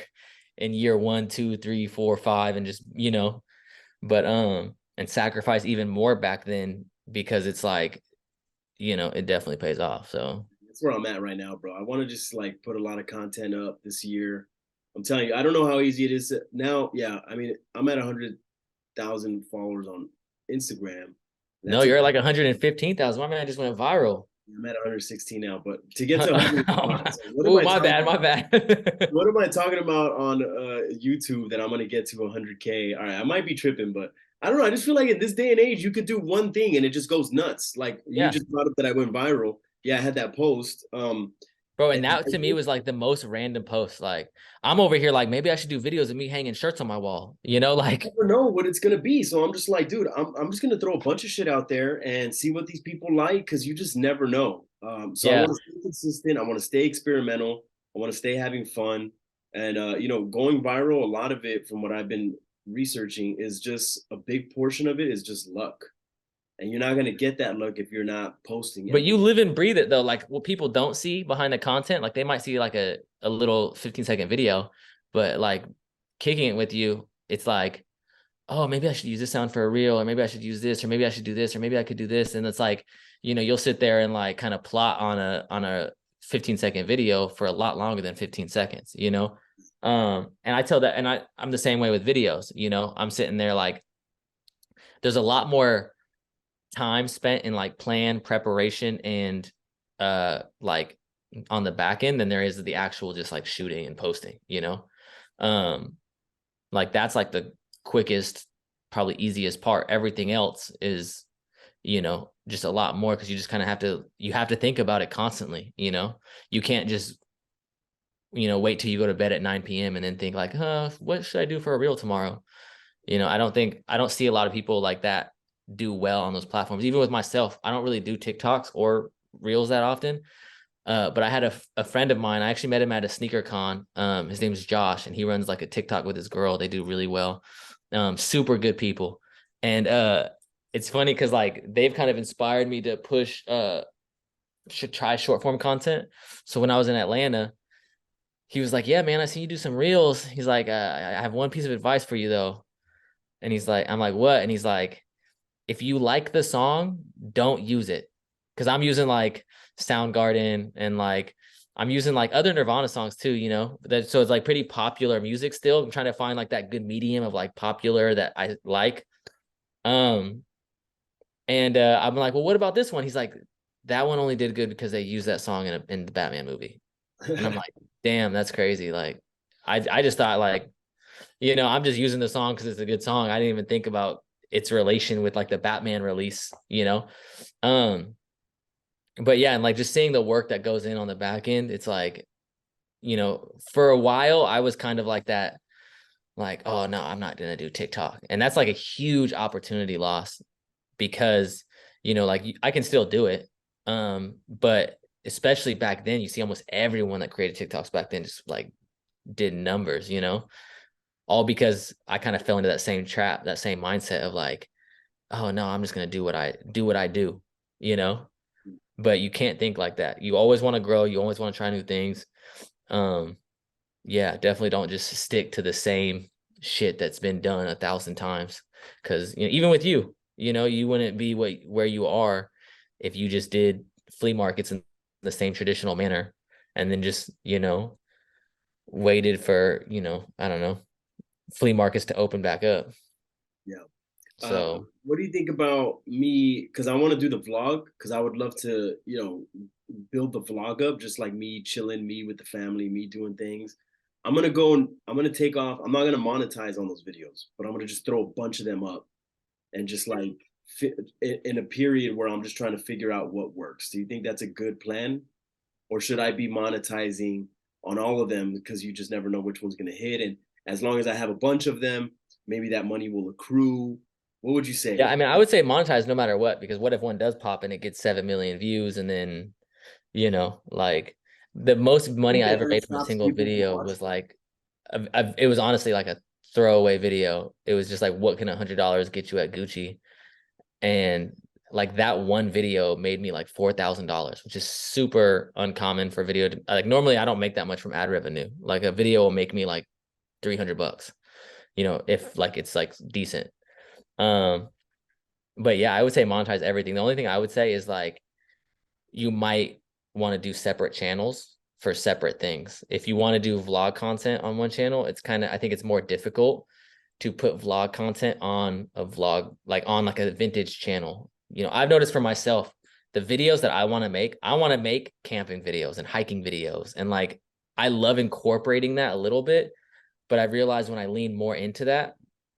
in year 1, 2, 3, 4, 5, and just, but and sacrifice even more back then, because it's like, it definitely pays off. So That's where I'm at right now, bro. I want to just like put a lot of content up this year. I'm telling you, I don't know how easy it is now. Yeah, I mean, I'm at 100,000 followers on Instagram. no, That's a you're at like 115,000. My man just went viral. I'm at 116 now, but to get to 100, so what am Oh, I my talking bad, my about? bad. What am I talking about on YouTube that I'm gonna get to 100K? All right, I might be tripping, but I don't know. I just feel like in this day and age, you could do one thing and it just goes nuts. Like you Yeah. just brought up that I went viral. Yeah, I had that post. Bro, and And that to me was like the most random post. Like I'm over here like maybe I should do videos of me hanging shirts on my wall, like never know what it's gonna be. So I'm just like, dude, I'm just gonna throw a bunch of shit out there and see what these people like, because you just never know. So I yeah. want to stay consistent. I want to stay experimental. I want to stay having fun. And going viral, a lot of it, from what I've been researching, is just a big portion of it is just luck. And you're not gonna get that luck if you're not posting But every you live and breathe it though. Like what people don't see behind the content, like they might see like a little 15-second video, but like kicking it with you, it's like, oh, maybe I should use this sound for a reel, or maybe I should use this, or maybe I should do this, or maybe I could do this. And it's like, you'll sit there and like kind of plot on a 15-second video for a lot longer than 15 seconds. And I tell that, and I'm the same way with videos, I'm sitting there like there's a lot more time spent in like plan preparation and like on the back end than there is the actual just like shooting and posting. um like that's like the quickest, probably easiest part. Everything else is just a lot more, because you just kind of have to think about it constantly. You can't just wait till you go to bed at 9 p.m. and then think like, what should I do for a reel tomorrow? I don't see a lot of people like that do well on those platforms. Even with myself, I don't really do TikToks or reels that often. But I had a friend of mine. I actually met him at a sneaker con. His name is Josh, and he runs like a TikTok with his girl. They do really well. Super good people. And it's funny because like they've kind of inspired me to push should try short form content. So when I was in Atlanta, he was like, "Yeah, man, I see you do some reels." He's like, "I have one piece of advice for you though." And he's like, I'm like, "What?" And he's like, if you like the song, don't use it. Cause I'm using like Soundgarden and like I'm using like other Nirvana songs too, so it's like pretty popular music still. I'm trying to find like that good medium of like popular that I like. Um, and I'm like, well, what about this one? He's like, that one only did good because they used that song in the Batman movie. And I'm day. like, damn, that's crazy. Like, I just thought like, I'm just using the song because it's a good song. I didn't even think about its relation with like the Batman release. Um, but yeah, and like just seeing the work that goes in on the back end, it's like, for a while I was kind of like that, like, oh no, I'm not gonna do TikTok. And that's like a huge opportunity loss, because, like I can still do it. But especially back then, you see almost everyone that created TikToks back then just like did numbers. All because I kind of fell into that same trap, that same mindset of like, oh no, I'm just gonna do what I do. But you can't think like that. You always want to grow, you always want to try new things. Um, yeah, definitely don't just stick to the same shit that's been done 1,000 times. Cause even with you wouldn't be where you are if you just did flea markets in the same traditional manner, and then just, waited for, I don't know, flea markets to open back up. Yeah. So What do you think about me? Because I want to do the vlog, because I would love to, build the vlog up, just like me chilling, me with the family, me doing things. I'm gonna take off. I'm not gonna monetize on those videos, but I'm gonna just throw a bunch of them up and just like in a period where I'm just trying to figure out what works. Do you think that's a good plan? Or should I be monetizing on all of them, because you just never know which one's gonna hit? And as long as I have a bunch of them, maybe that money will accrue What would you say? Yeah, I mean, I would say monetize no matter what, because what if one does pop and it gets 7 million views, and then, like the most money I Yeah, ever that made from a stops single people from video watching. was like, it was honestly like a throwaway video. It was just like, what can $100 get you at Gucci? And like that one video made me like $4,000, which is super uncommon for video. Like normally I don't make that much from ad revenue. Like a video will make me like $300, if like it's like decent. Um, but yeah, I would say monetize everything. The only thing I would say is like you might want to do separate channels for separate things. If you want to do vlog content on one channel, I think it's more difficult to put vlog content on a vlog, like on like a vintage channel. I've noticed for myself, the videos that I want to make camping videos and hiking videos. And like, I love incorporating that a little bit, but I've realized when I lean more into that,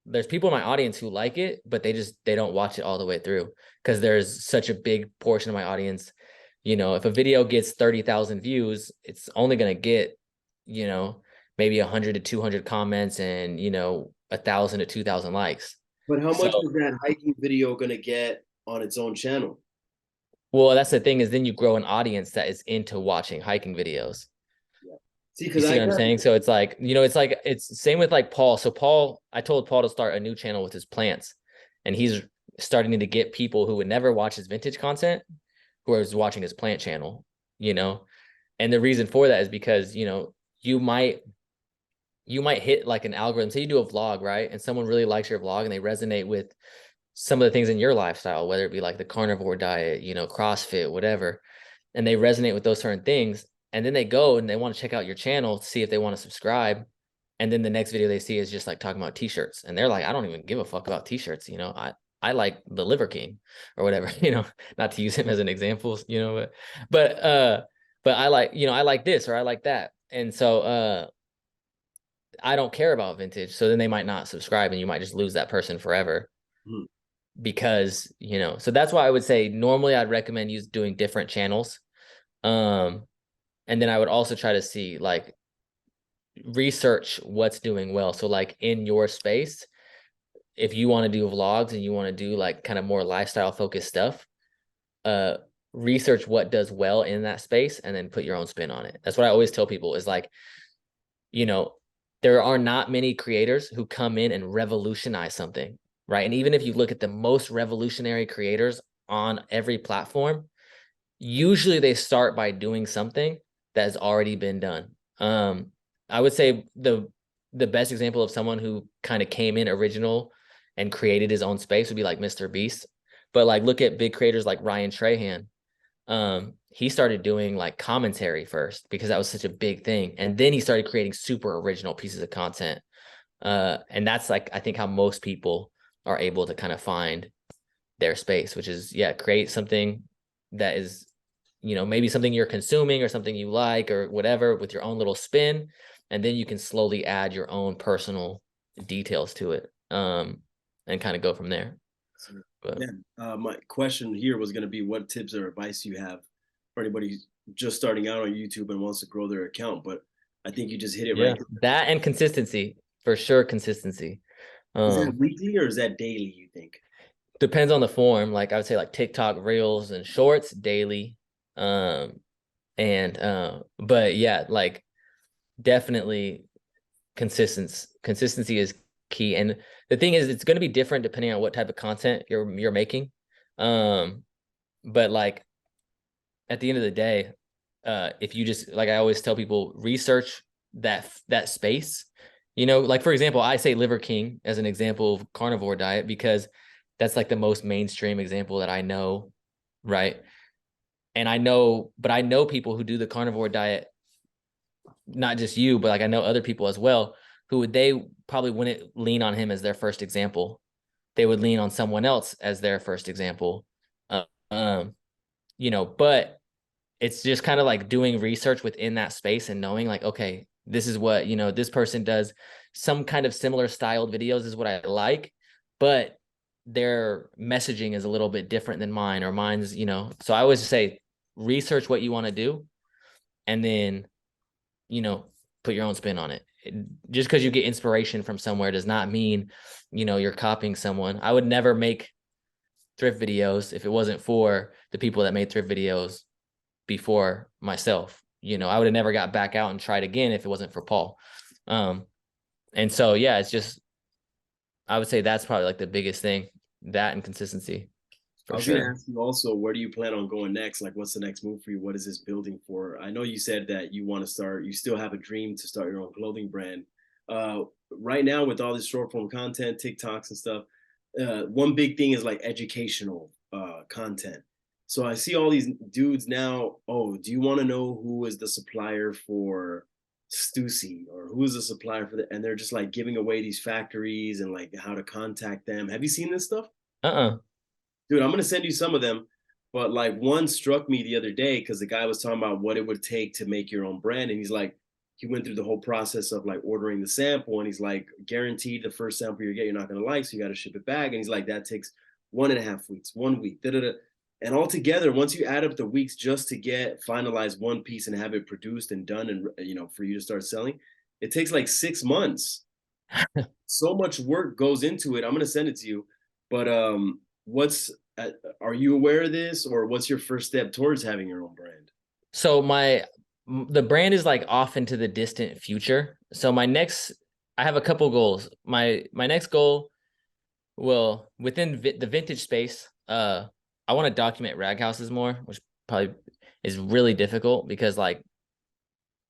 there's people in my audience who like it, but they don't watch it all the way through because there's such a big portion of my audience. If a video gets 30,000 views, it's only going to get, you know, maybe 100 to 200 comments and, 1,000 to 2,000 likes. But how So, much is that hiking video gonna get on its own channel? well, that's the thing is then you grow an audience that is into watching hiking videos. Yeah. See, You because see I what I'm got saying? So it's same with like Paul. So I told Paul to start a new channel with his plants, and he's starting to get people who would never watch his vintage content who are watching his plant channel, you know? And the reason for that is because, you might hit like an algorithm. Say you do a vlog, right? And someone really likes your vlog and they resonate with some of the things in your lifestyle, whether it be like the carnivore diet, CrossFit, whatever, and they resonate with those certain things. And then they go and they want to check out your channel to see if they want to subscribe. And then the next video they see is just like talking about t-shirts. And they're like, I don't even give a fuck about t-shirts. I like the Liver King or whatever, not to use him as an example, but, but I like this or I like that. And so, I don't care about vintage. So then they might not subscribe and you might just lose that person forever Mhm. because, so that's why I would say normally I'd recommend you doing different channels. Um, and then I would also try to see like research what's doing well. So like in your space, if you want to do vlogs and you want to do like kind of more lifestyle focused stuff, uh research what does well in that space and then put your own spin on it. That's what I always tell people is like, you know, there are not many creators who come in and revolutionize something, right? And even if you look at the most revolutionary creators on every platform, usually they start by doing something that has already been done. I would say the best example of someone who kind of came in original and created his own space would be like Mr. Beast. But like look at big creators like Ryan Trahan. He started doing like commentary first because that was such a big thing. And then he started creating super original pieces of content. And that's like I think how most people are able to kind of find their space, which is create something that is, maybe something you're consuming or something you like or whatever with your own little spin. And then you can slowly add your own personal details to it. And kind of go from there. So, But yeah, my question here was gonna be what tips or advice you have for anybody just starting out on YouTube and wants to grow their account. But I think you just hit it yeah, right. that and consistency for sure. Consistency. Is that Um, weekly or is that daily, you think? depends on the form. Like I would say like TikTok reels and shorts daily. Um, but yeah, like definitely consistency is key. And the thing is it's going to be different depending on what type of content you're making. Um, but like at the end of the day, if you just like I always tell people, research that space. Like for example, I say Liver King as an example of carnivore diet because that's like the most mainstream example that I know, right? And I know people who do the carnivore diet, not just you, but like I know other people as well who they probably wouldn't lean on him as their first example. They would lean on someone else as their first example. Uh, um, but it's just kind of like doing research within that space and knowing like, okay, this is what, this person does some kind of similar styled videos is what I like, but their messaging is a little bit different than mine or mine's, so I always say research what you want to do and then, you know, put your own spin on it. just because you get inspiration from somewhere does not mean, you're copying someone. I would never make thrift videos if it wasn't for the people that made thrift videos before myself. I would have never got back out and tried again if it wasn't for Paul. And so, yeah, it's just, I would say that's probably like the biggest thing, that and consistency I for was gonna sure. ask you also, where do you plan on going next? Like, what's the next move for you? What is this building for? I know you said that you want to start, you still have a dream to start your own clothing brand. Uh, right now, with all this short form content, TikToks and stuff, one big thing is like educational content. So I see all these dudes now. Oh, do you want to know who is the supplier for Stussy, or who is the supplier for the? And they're just like giving away these factories and like how to contact them. Have you seen this stuff? Uh-uh. Dude, I'm gonna send you some of them. But like one struck me the other day because the guy was talking about what it would take to make your own brand. And he's like, he went through the whole process of like ordering the sample, and he's like, guaranteed the first sample you get, you're not gonna like, so you gotta ship it back. And he's like, that takes 1.5 weeks, 1 week, da da da. And altogether, once you add up the weeks just to get finalize one piece and have it produced and done, and for you to start selling, it takes like 6 months. So much work goes into it. I'm gonna send it to you. But what's are you aware of this, or what's your first step towards having your own brand? So the brand is like off into the distant future. So I have a couple goals. My next goal, well, within the vintage space, I want to document rag houses more, which probably is really difficult because like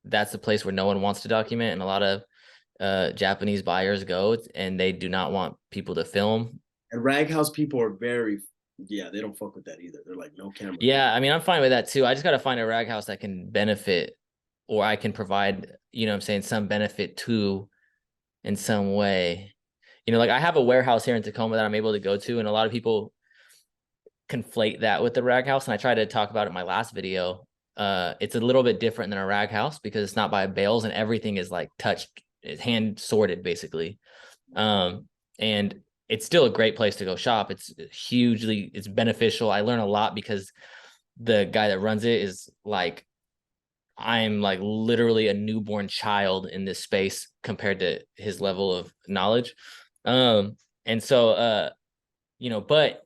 that's the place where no one wants to document, and a lot of Japanese buyers go, and they do not want people to film. And rag house people are very, yeah, they don't fuck with that either. They're like, no camera, please. Yeah, I mean, I'm fine with that too. I just got to find a rag house that can benefit, or I can provide, what I'm saying, some benefit to in some way. Like I have a warehouse here in Tacoma that I'm able to go to, and a lot of people conflate that with the rag house. And I tried to talk about it in my last video. It's a little bit different than a rag house because it's not by bales, and everything is like touched, it's hand sorted basically. And it's still a great place to go shop. It's beneficial. I learn a lot because the guy that runs it is like, I'm like literally a newborn child in this space compared to his level of knowledge. And so, but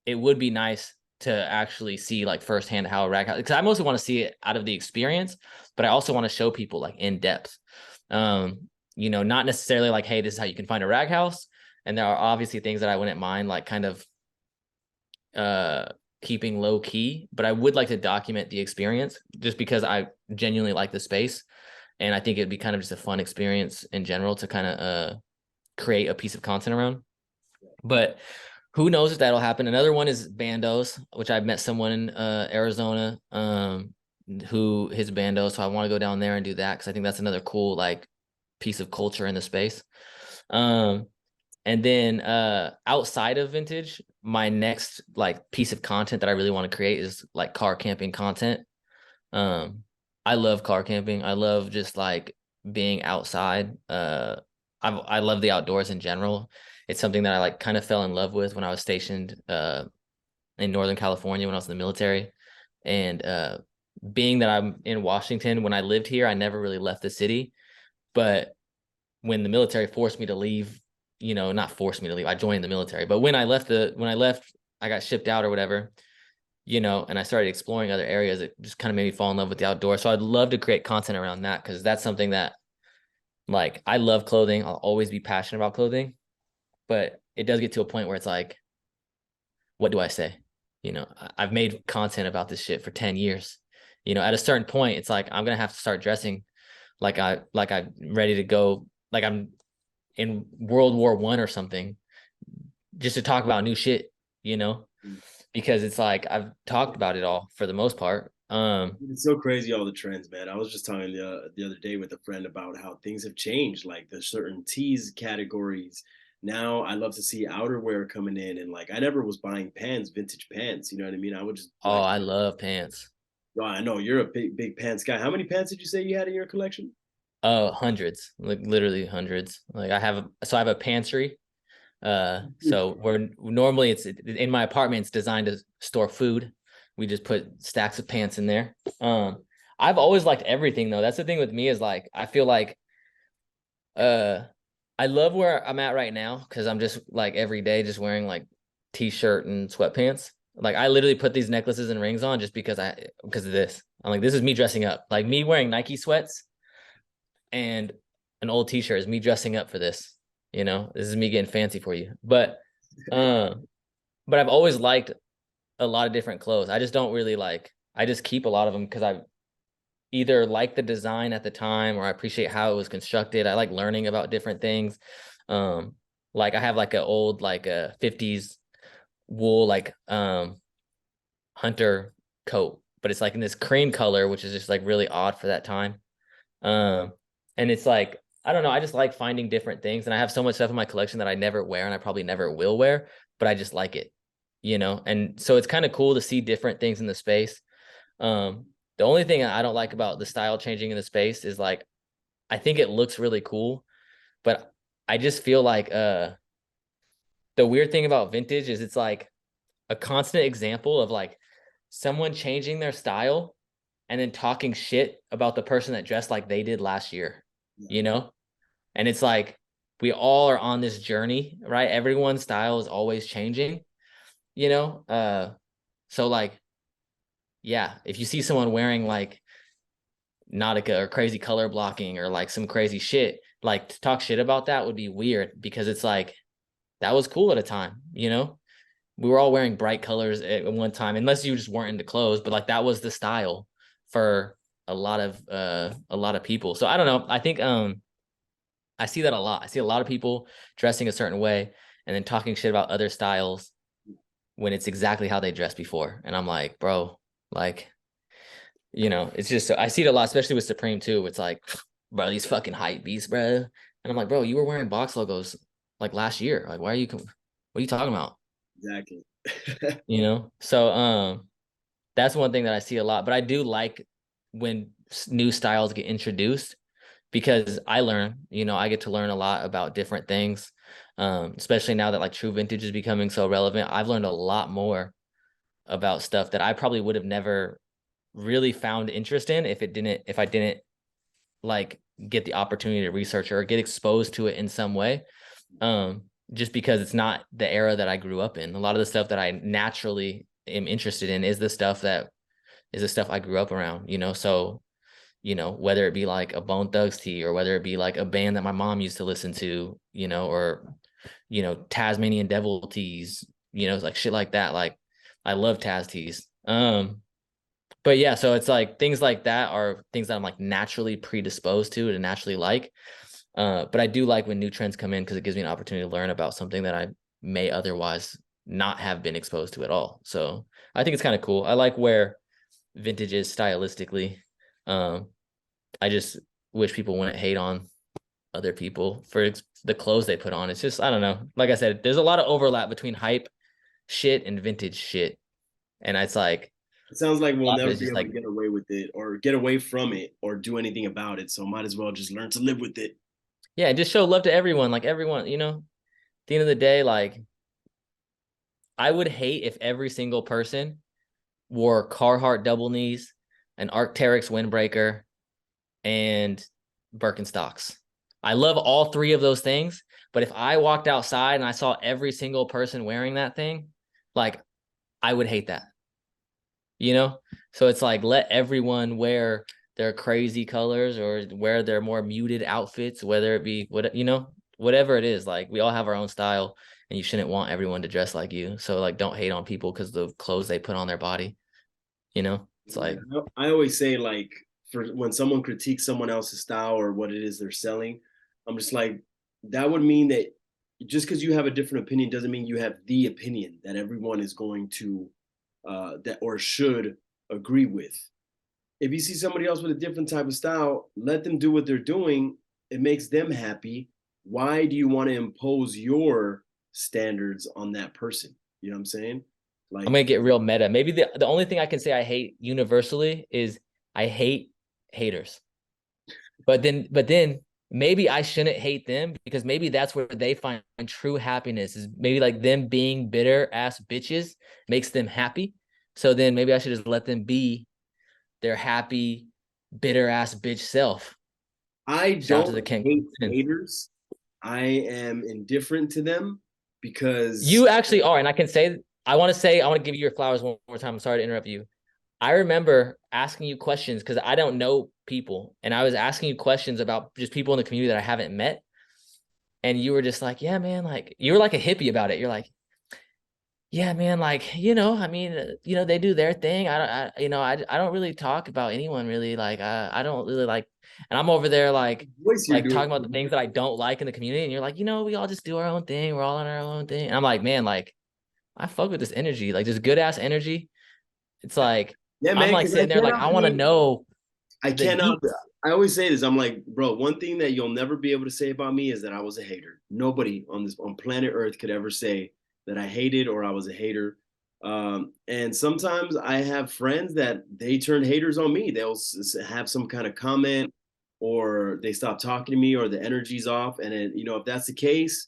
it would be nice to actually see like firsthand how a rag house, because I mostly want to see it out of the experience, but I also want to show people like in depth. Not necessarily like, hey, this is how you can find a rag house. And there are obviously things that I wouldn't mind like kind of keeping low key, but I would like to document the experience just because I genuinely like the space. And I think it'd be kind of just a fun experience in general to kind of create a piece of content around. But who knows if that'll happen. Another one is bandos, which I've met someone in Arizona who his bando. So I want to go down there and do that because I think that's another cool like piece of culture in the space. And then outside of vintage, my next like piece of content that I really want to create is like car camping content. I love car camping. I love just like being outside. I love the outdoors in general. It's something that I like kind of fell in love with when I was stationed in Northern California when I was in the military. And being that I'm in Washington, when I lived here, I never really left the city. But when the military forced me to leave, not forced me to leave, I joined the military. But when I left, I got shipped out or whatever, and I started exploring other areas. It just kind of made me fall in love with the outdoors. So I'd love to create content around that because that's something that, like, I love clothing. I'll always be passionate about clothing, but it does get to a point where it's like, what do I say? I've made content about this shit for 10 years. At a certain point, it's like I'm gonna have to start dressing I'm ready to go, like I'm in World War I or something, just to talk about new shit, because it's like I've talked about it all for the most part. It's so crazy, all the trends, man. I was just talking the other day with a friend about how things have changed, like the certain tees categories. Now I love to see outerwear coming in, and like I never was buying pants, vintage pants. You know what I mean? I would just Oh, like, I love pants. oh, I know you're a big pants guy. How many pants did you say you had in your collection? Oh, hundreds, like literally hundreds. Like I have a pantry. So we're normally it's in my apartment. It's designed to store food. We just put stacks of pants in there. I've always liked everything though. That's the thing with me is like I feel like Uh, I love where I'm at right now because I'm just like every day just wearing like t-shirt and sweatpants. Like I literally put these necklaces and rings on just because of this. I'm like, this is me dressing up. Like me wearing Nike sweats and an old t-shirt is me dressing up for this. You know, this is me getting fancy for you. Uh, but I've always liked a lot of different clothes. I just don't really like. I just keep a lot of them because I either like the design at the time or I appreciate how it was constructed. I like learning about different things. Um, like I have like an old like a 50s wool like hunter coat, but it's like in this cream color, which is just like really odd for that time. Um, and it's like I don't know, I just like finding different things, and I have so much stuff in my collection that I never wear and I probably never will wear, but I just like it, you know. And so it's kind of cool to see different things in the space. The only thing I don't like about the style changing in the space is like I think it looks really cool, but I just feel like the weird thing about vintage is it's like a constant example of like someone changing their style and then talking shit about the person that dressed like they did last year, Yeah, you know? And it's like we all are on this journey, right? Everyone's style is always changing, you know? So like, yeah, if you see someone wearing like Nautica or crazy color blocking or like some crazy shit, like to talk shit about that would be weird because it's like that was cool at a time, you know? We were all wearing bright colors at one time, unless you just weren't into clothes, but like that was the style for a lot of people. So I don't know. I think I see that a lot. I see a lot of people dressing a certain way and then talking shit about other styles when it's exactly how they dressed before. And I'm like, bro, like, you know, it's just I see it a lot, especially with Supreme too. It's like, bro, these fucking hype beasts, bro. And I'm like, bro, you were wearing box logos like last year. Like, what are you talking about? exactly. You know? So that's one thing that I see a lot, but I do like when new styles get introduced because I learn, you know, I get to learn a lot about different things. Especially now that like true vintage is becoming so relevant. I've learned a lot more about stuff that I probably would have never really found interest in if I didn't like get the opportunity to research or get exposed to it in some way. Just because it's not the era that I grew up in. A lot of the stuff that I naturally am interested in is the stuff I grew up around, you know. So, you know, whether it be like a Bone Thugs tee or whether it be like a band that my mom used to listen to, you know, or you know, Tasmanian Devil tees, you know, like shit like that. Like I love Taz tees. But yeah, so it's like things like that are things that I'm like naturally predisposed to naturally like. But I do like when new trends come in because it gives me an opportunity to learn about something that I may otherwise not have been exposed to at all. So I think it's kind of cool. I like where vintage is stylistically. Um, I just wish people wouldn't hate on other people for the clothes they put on. It's just, I don't know. Like I said, there's a lot of overlap between hype shit and vintage shit. And it's like, It sounds like a we'll lot of never it's be just able to like, get away with it or get away from it or do anything about it. So might as well just learn to live with it. yeah, just show love to everyone. Like everyone, you know, at the end of the day, like I would hate if every single person wore Carhartt double knees, an Arc'teryx windbreaker, and Birkenstocks. I love all three of those things, but if I walked outside and I saw every single person wearing that thing, like I would hate that, you know? So it's like let everyone wear their crazy colors or wear their more muted outfits, whether it be what you know, whatever it is. Like we all have our own style and you shouldn't want everyone to dress like you. So like don't hate on people because the clothes they put on their body, you know? It's Yeah, like I always say like for when someone critiques someone else's style or what it is they're selling, I'm just like that would mean that just because you have a different opinion doesn't mean you have the opinion that everyone is going to that or should agree with. If you see somebody else with a different type of style, let them do what they're doing. It makes them happy. Why do you want to impose your standards on that person? You know what I'm saying? I'm Like, gonna get real meta. Maybe the only thing I can say I hate universally is I hate haters. But then maybe I shouldn't hate them because maybe that's where they find true happiness is maybe like them being bitter ass bitches makes them happy. So then maybe I should just let them be their happy, bitter ass bitch self. I Shout out to the don't King. hate haters. I am indifferent to them because You actually are, and I want to give you your flowers one more time. I'm sorry to interrupt you. I remember asking you questions because I don't know people, and I was asking you questions about just people in the community that I haven't met, and you were just like, "Yeah, man," like you were like a hippie about it. You're like, "Yeah, man, like I mean, they do their thing. I don't really talk about anyone really. Like, I don't really like." And I'm over there voice you're like doing. talking about the things that I don't like in the community, and you're like, we all just do our own thing. We're all on our own thing. And I'm like, man, like I fuck with this energy, like this good ass energy. It's like Yeah, I'm man, like because I sitting there, like cannot I want to be. know I the cannot. deets. I always say this. I'm like, bro. One thing that you'll never be able to say about me is that I was a hater. Nobody on planet Earth could ever say that I hated or I was a hater. And sometimes I have friends that they turn haters on me. They'll have some kind of comment, or they stop talking to me, or the energy's off. And if that's the case,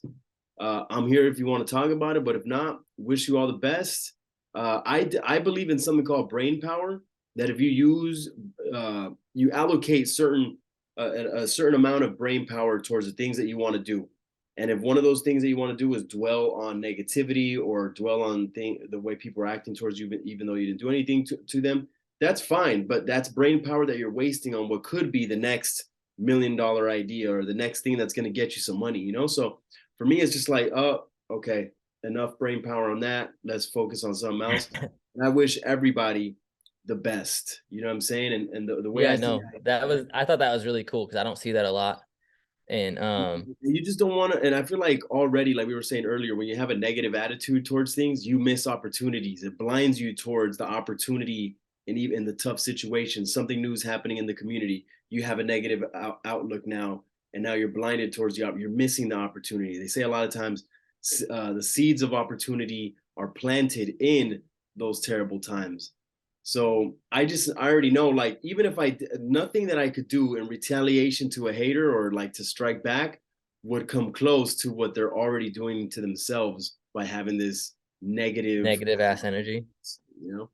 I'm here if you want to talk about it. But if not, wish you all the best. I believe in something called brain power. That if you allocate a certain amount of brain power towards the things that you want to do, and if one of those things that you want to do is dwell on negativity or dwell on the way people are acting towards you, even though you didn't do anything to them, that's fine. But that's brain power that you're wasting on what could be the next $1 million idea or the next thing that's going to get you some money. So for me, it's just like, oh, okay, enough brain power on that. Let's focus on something else. And I wish everybody the best. You know what I'm saying? And the way Yeah, I see no, I thought that was really cool because I don't see that a lot. And you just don't want to. And I feel like already, like we were saying earlier, when you have a negative attitude towards things, you miss opportunities. It blinds you towards the opportunity, and even in the tough situations, something new is happening in the community. You have a negative outlook now, and now you're blinded towards you're missing the opportunity. They say a lot of times the seeds of opportunity are planted in those terrible times. So I already know, like, even if nothing that I could do in retaliation to a hater or like to strike back would come close to what they're already doing to themselves by having this negative, negative ass energy. you know.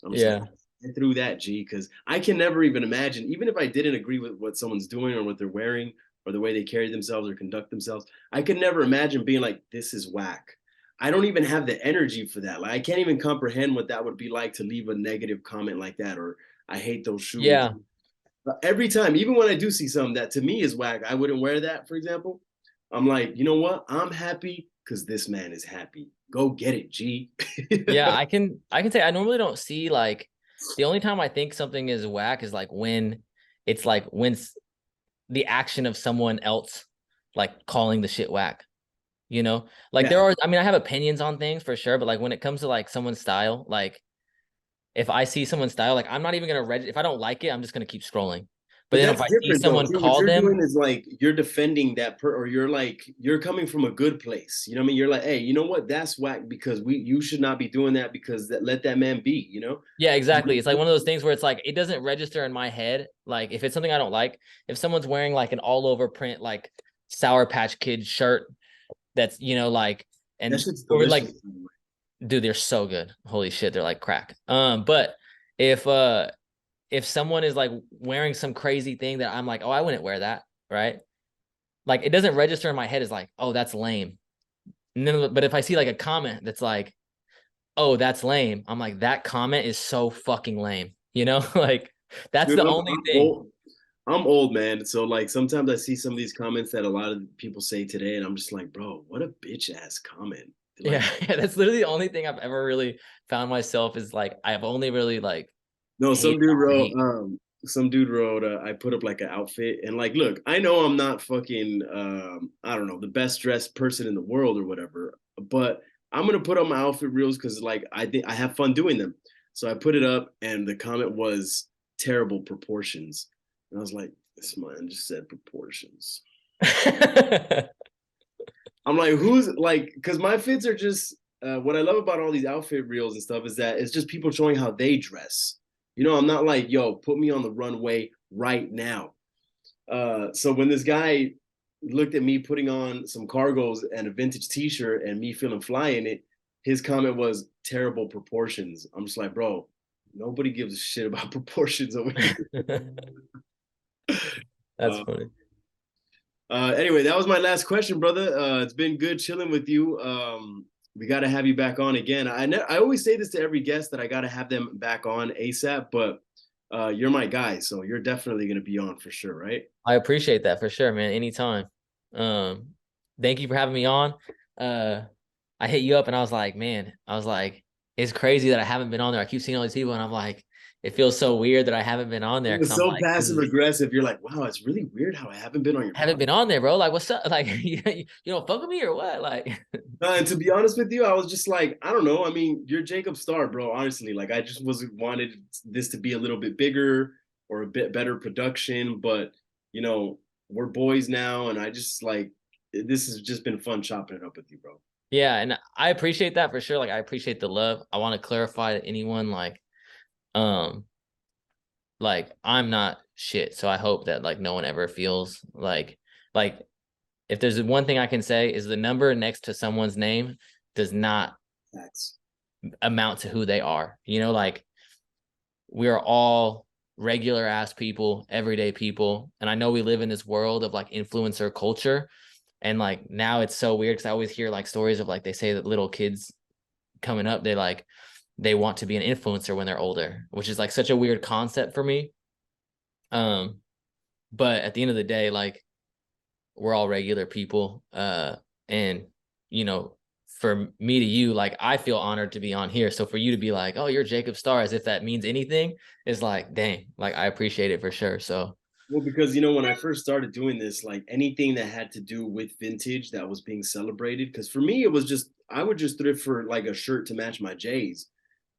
I'm just like, Yeah. get through that, G, because I can never even imagine, even if I didn't agree with what someone's doing or what they're wearing or the way they carry themselves or conduct themselves, I could never imagine being like, this is whack. I don't even have the energy for that. Like, I can't even comprehend what that would be like to leave a negative comment like that, or I hate those shoes. Yeah. But every time, even when I do see something that to me is whack, I wouldn't wear that, for example. I'm like, you know what? I'm happy because this man is happy. Go get it, G. Yeah, I can say I normally don't see like the only time I think something is whack is like when it's like when the action of someone else like calling the shit whack. Like Yeah, I mean, I have opinions on things for sure, but like when it comes to like someone's style, like if I see someone's style, like I'm not even gonna if I don't like it, I'm just gonna keep scrolling. But but then if that's I see different though. someone See, what call you're doing them, is like you're defending or you're coming from a good place. You know what I mean? You're like, hey, you know what? That's whack because you should not be doing that because let that man be. yeah, exactly. It's like one of those things where it's like it doesn't register in my head. Like if it's something I don't like, if someone's wearing like an all over print like Sour Patch Kid shirt that's like That and shit's or delicious. like dude, they're so good. Holy shit, they're like crack. But if someone is like wearing some crazy thing that I'm like, oh, I wouldn't wear that, right? Like it doesn't register in my head as like, oh, that's lame. And then, but if I see like a comment that's like, oh, that's lame, I'm like, that comment is so fucking lame. Like that's Dude, the I'm, only I'm thing. old. I'm old, man. So like sometimes I see some of these comments that a lot of people say today, and I'm just like, bro, what a bitch ass comment. Yeah, Like, yeah, that's literally the only thing I've ever really found myself is like I've only really like no, hated on hate. some dude wrote, I put up like an outfit and like, look, I know I'm not fucking, I don't know, the best dressed person in the world or whatever, but I'm gonna put up my outfit reels because like I think I have fun doing them. So I put it up, and the comment was terrible proportions, and I was like, this man just said proportions. I'm like, who's like, because my fits are just what I love about all these outfit reels and stuff is that it's just people showing how they dress. I'm not like, yo, put me on the runway right now. So when this guy looked at me putting on some cargos and a vintage t-shirt and me feeling fly in it, his comment was terrible proportions. I'm just like, bro, nobody gives a shit about proportions over here. That's Uh, funny. Anyway, that was my last question, brother. It's been good chilling with you. We got to have you back on again. I always say this to every guest that I got to have them back on ASAP, but you're my guy, so you're definitely going to be on for sure, right? I appreciate that for sure, man. Anytime. Um, Thank you for having me on. Uh, I hit you up and I was like, man, it's crazy that I haven't been on there. I keep seeing all these people and I'm like, it feels so weird that I haven't been on there It because was I'm so like, passive aggressive. You're like, wow, it's really weird how I haven't been on your I haven't podcast. been on there, bro. Like, what's up? Like, you don't fuck with me or what? Like, And to be honest with you, I was just like, I don't know. I mean, you're Jacob Starr, bro. Honestly, like I just was wanted this to be a little bit bigger or a bit better production, but you know, we're boys now, and I just like this has just been fun chopping it up with you, bro. yeah, and I appreciate that for sure. Like, I appreciate the love. I want to clarify to anyone, um, like I'm not shit. So I hope that like no one ever feels like if there's one thing I can say is the number next to someone's name does not Facts. amount to who they are. You know, like we are all regular ass people, everyday people. And I know we live in this world of like influencer culture. And like now it's so weird because I always hear like stories of like they say that little kids coming up, they want to be an influencer when they're older, which is like such a weird concept for me. Um, but at the end of the day, like we're all regular people. And you know, for me to you, like I feel honored to be on here. So for you to be like, oh, you're Jacob Starr, as if that means anything, is like, dang, like I appreciate it for sure. So Well, because you know, when I first started doing this, like anything that had to do with vintage that was being celebrated, because for me it was just I would just thrift for like a shirt to match my J's.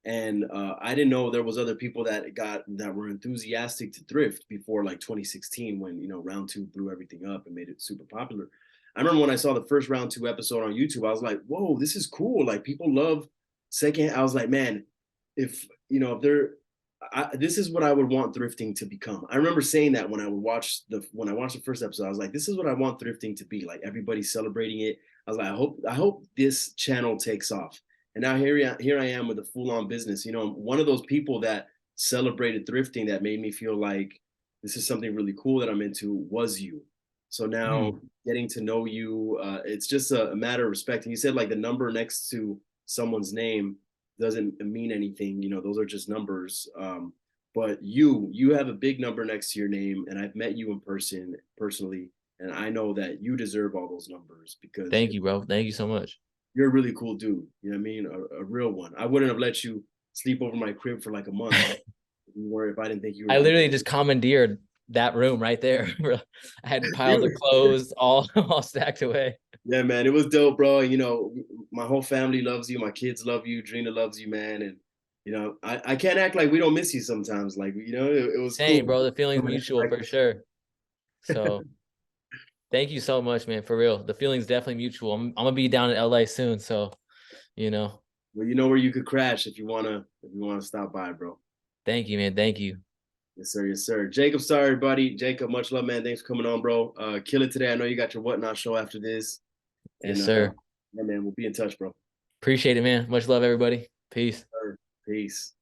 And I didn't know there was other people that were enthusiastic to thrift before like 2016 when you know round two blew everything up and made it super popular. I remember when I saw the first round two episode on YouTube, I was like, whoa, this is cool. Like people love second. I was like, man, if you know if they're this is what I would want thrifting to become. I remember saying that when I watched the first episode, I was like, this is what I want thrifting to be. Like everybody's celebrating it. I was like, I hope this channel takes off. And now here I am with a full on business. You know, one of those people that celebrated thrifting that made me feel like this is something really cool that I'm into was you. So now getting to know you, it's just a matter of respect. And you said like the number next to someone's name doesn't mean anything. You know, those are just numbers. But you have a big number next to your name, and I've met you in person personally, and I know that you deserve all those numbers because thank you, bro. Thank you so much. you're a really cool dude. You know what I mean? A real one. I wouldn't have let you sleep over my crib for like a month if I didn't think you were I a literally just commandeered that room right there. I had piles of dude. clothes all all stacked away. Yeah, man, it was dope, bro. And, you know, my whole family loves you. My kids love you. Drina loves you, man. And you know, I can't act like we don't miss you sometimes. Like, you know, it was Same, cool. bro. The feeling's mutual for sure. So thank you so much, man. For real. The feeling's definitely mutual. I'm gonna be down in LA soon. So, you know, Well, you know where you could crash if you wanna stop by, bro. thank you, man. Thank you. Yes, sir. Yes, sir. Jacob, sorry, everybody. Jacob, much love, man. Thanks for coming on, bro. Kill it today. I know you got your whatnot show after this. Yes, And sir. yeah, man, we'll be in touch, bro. Appreciate it, man. Much love, everybody. Peace. Sir. Peace.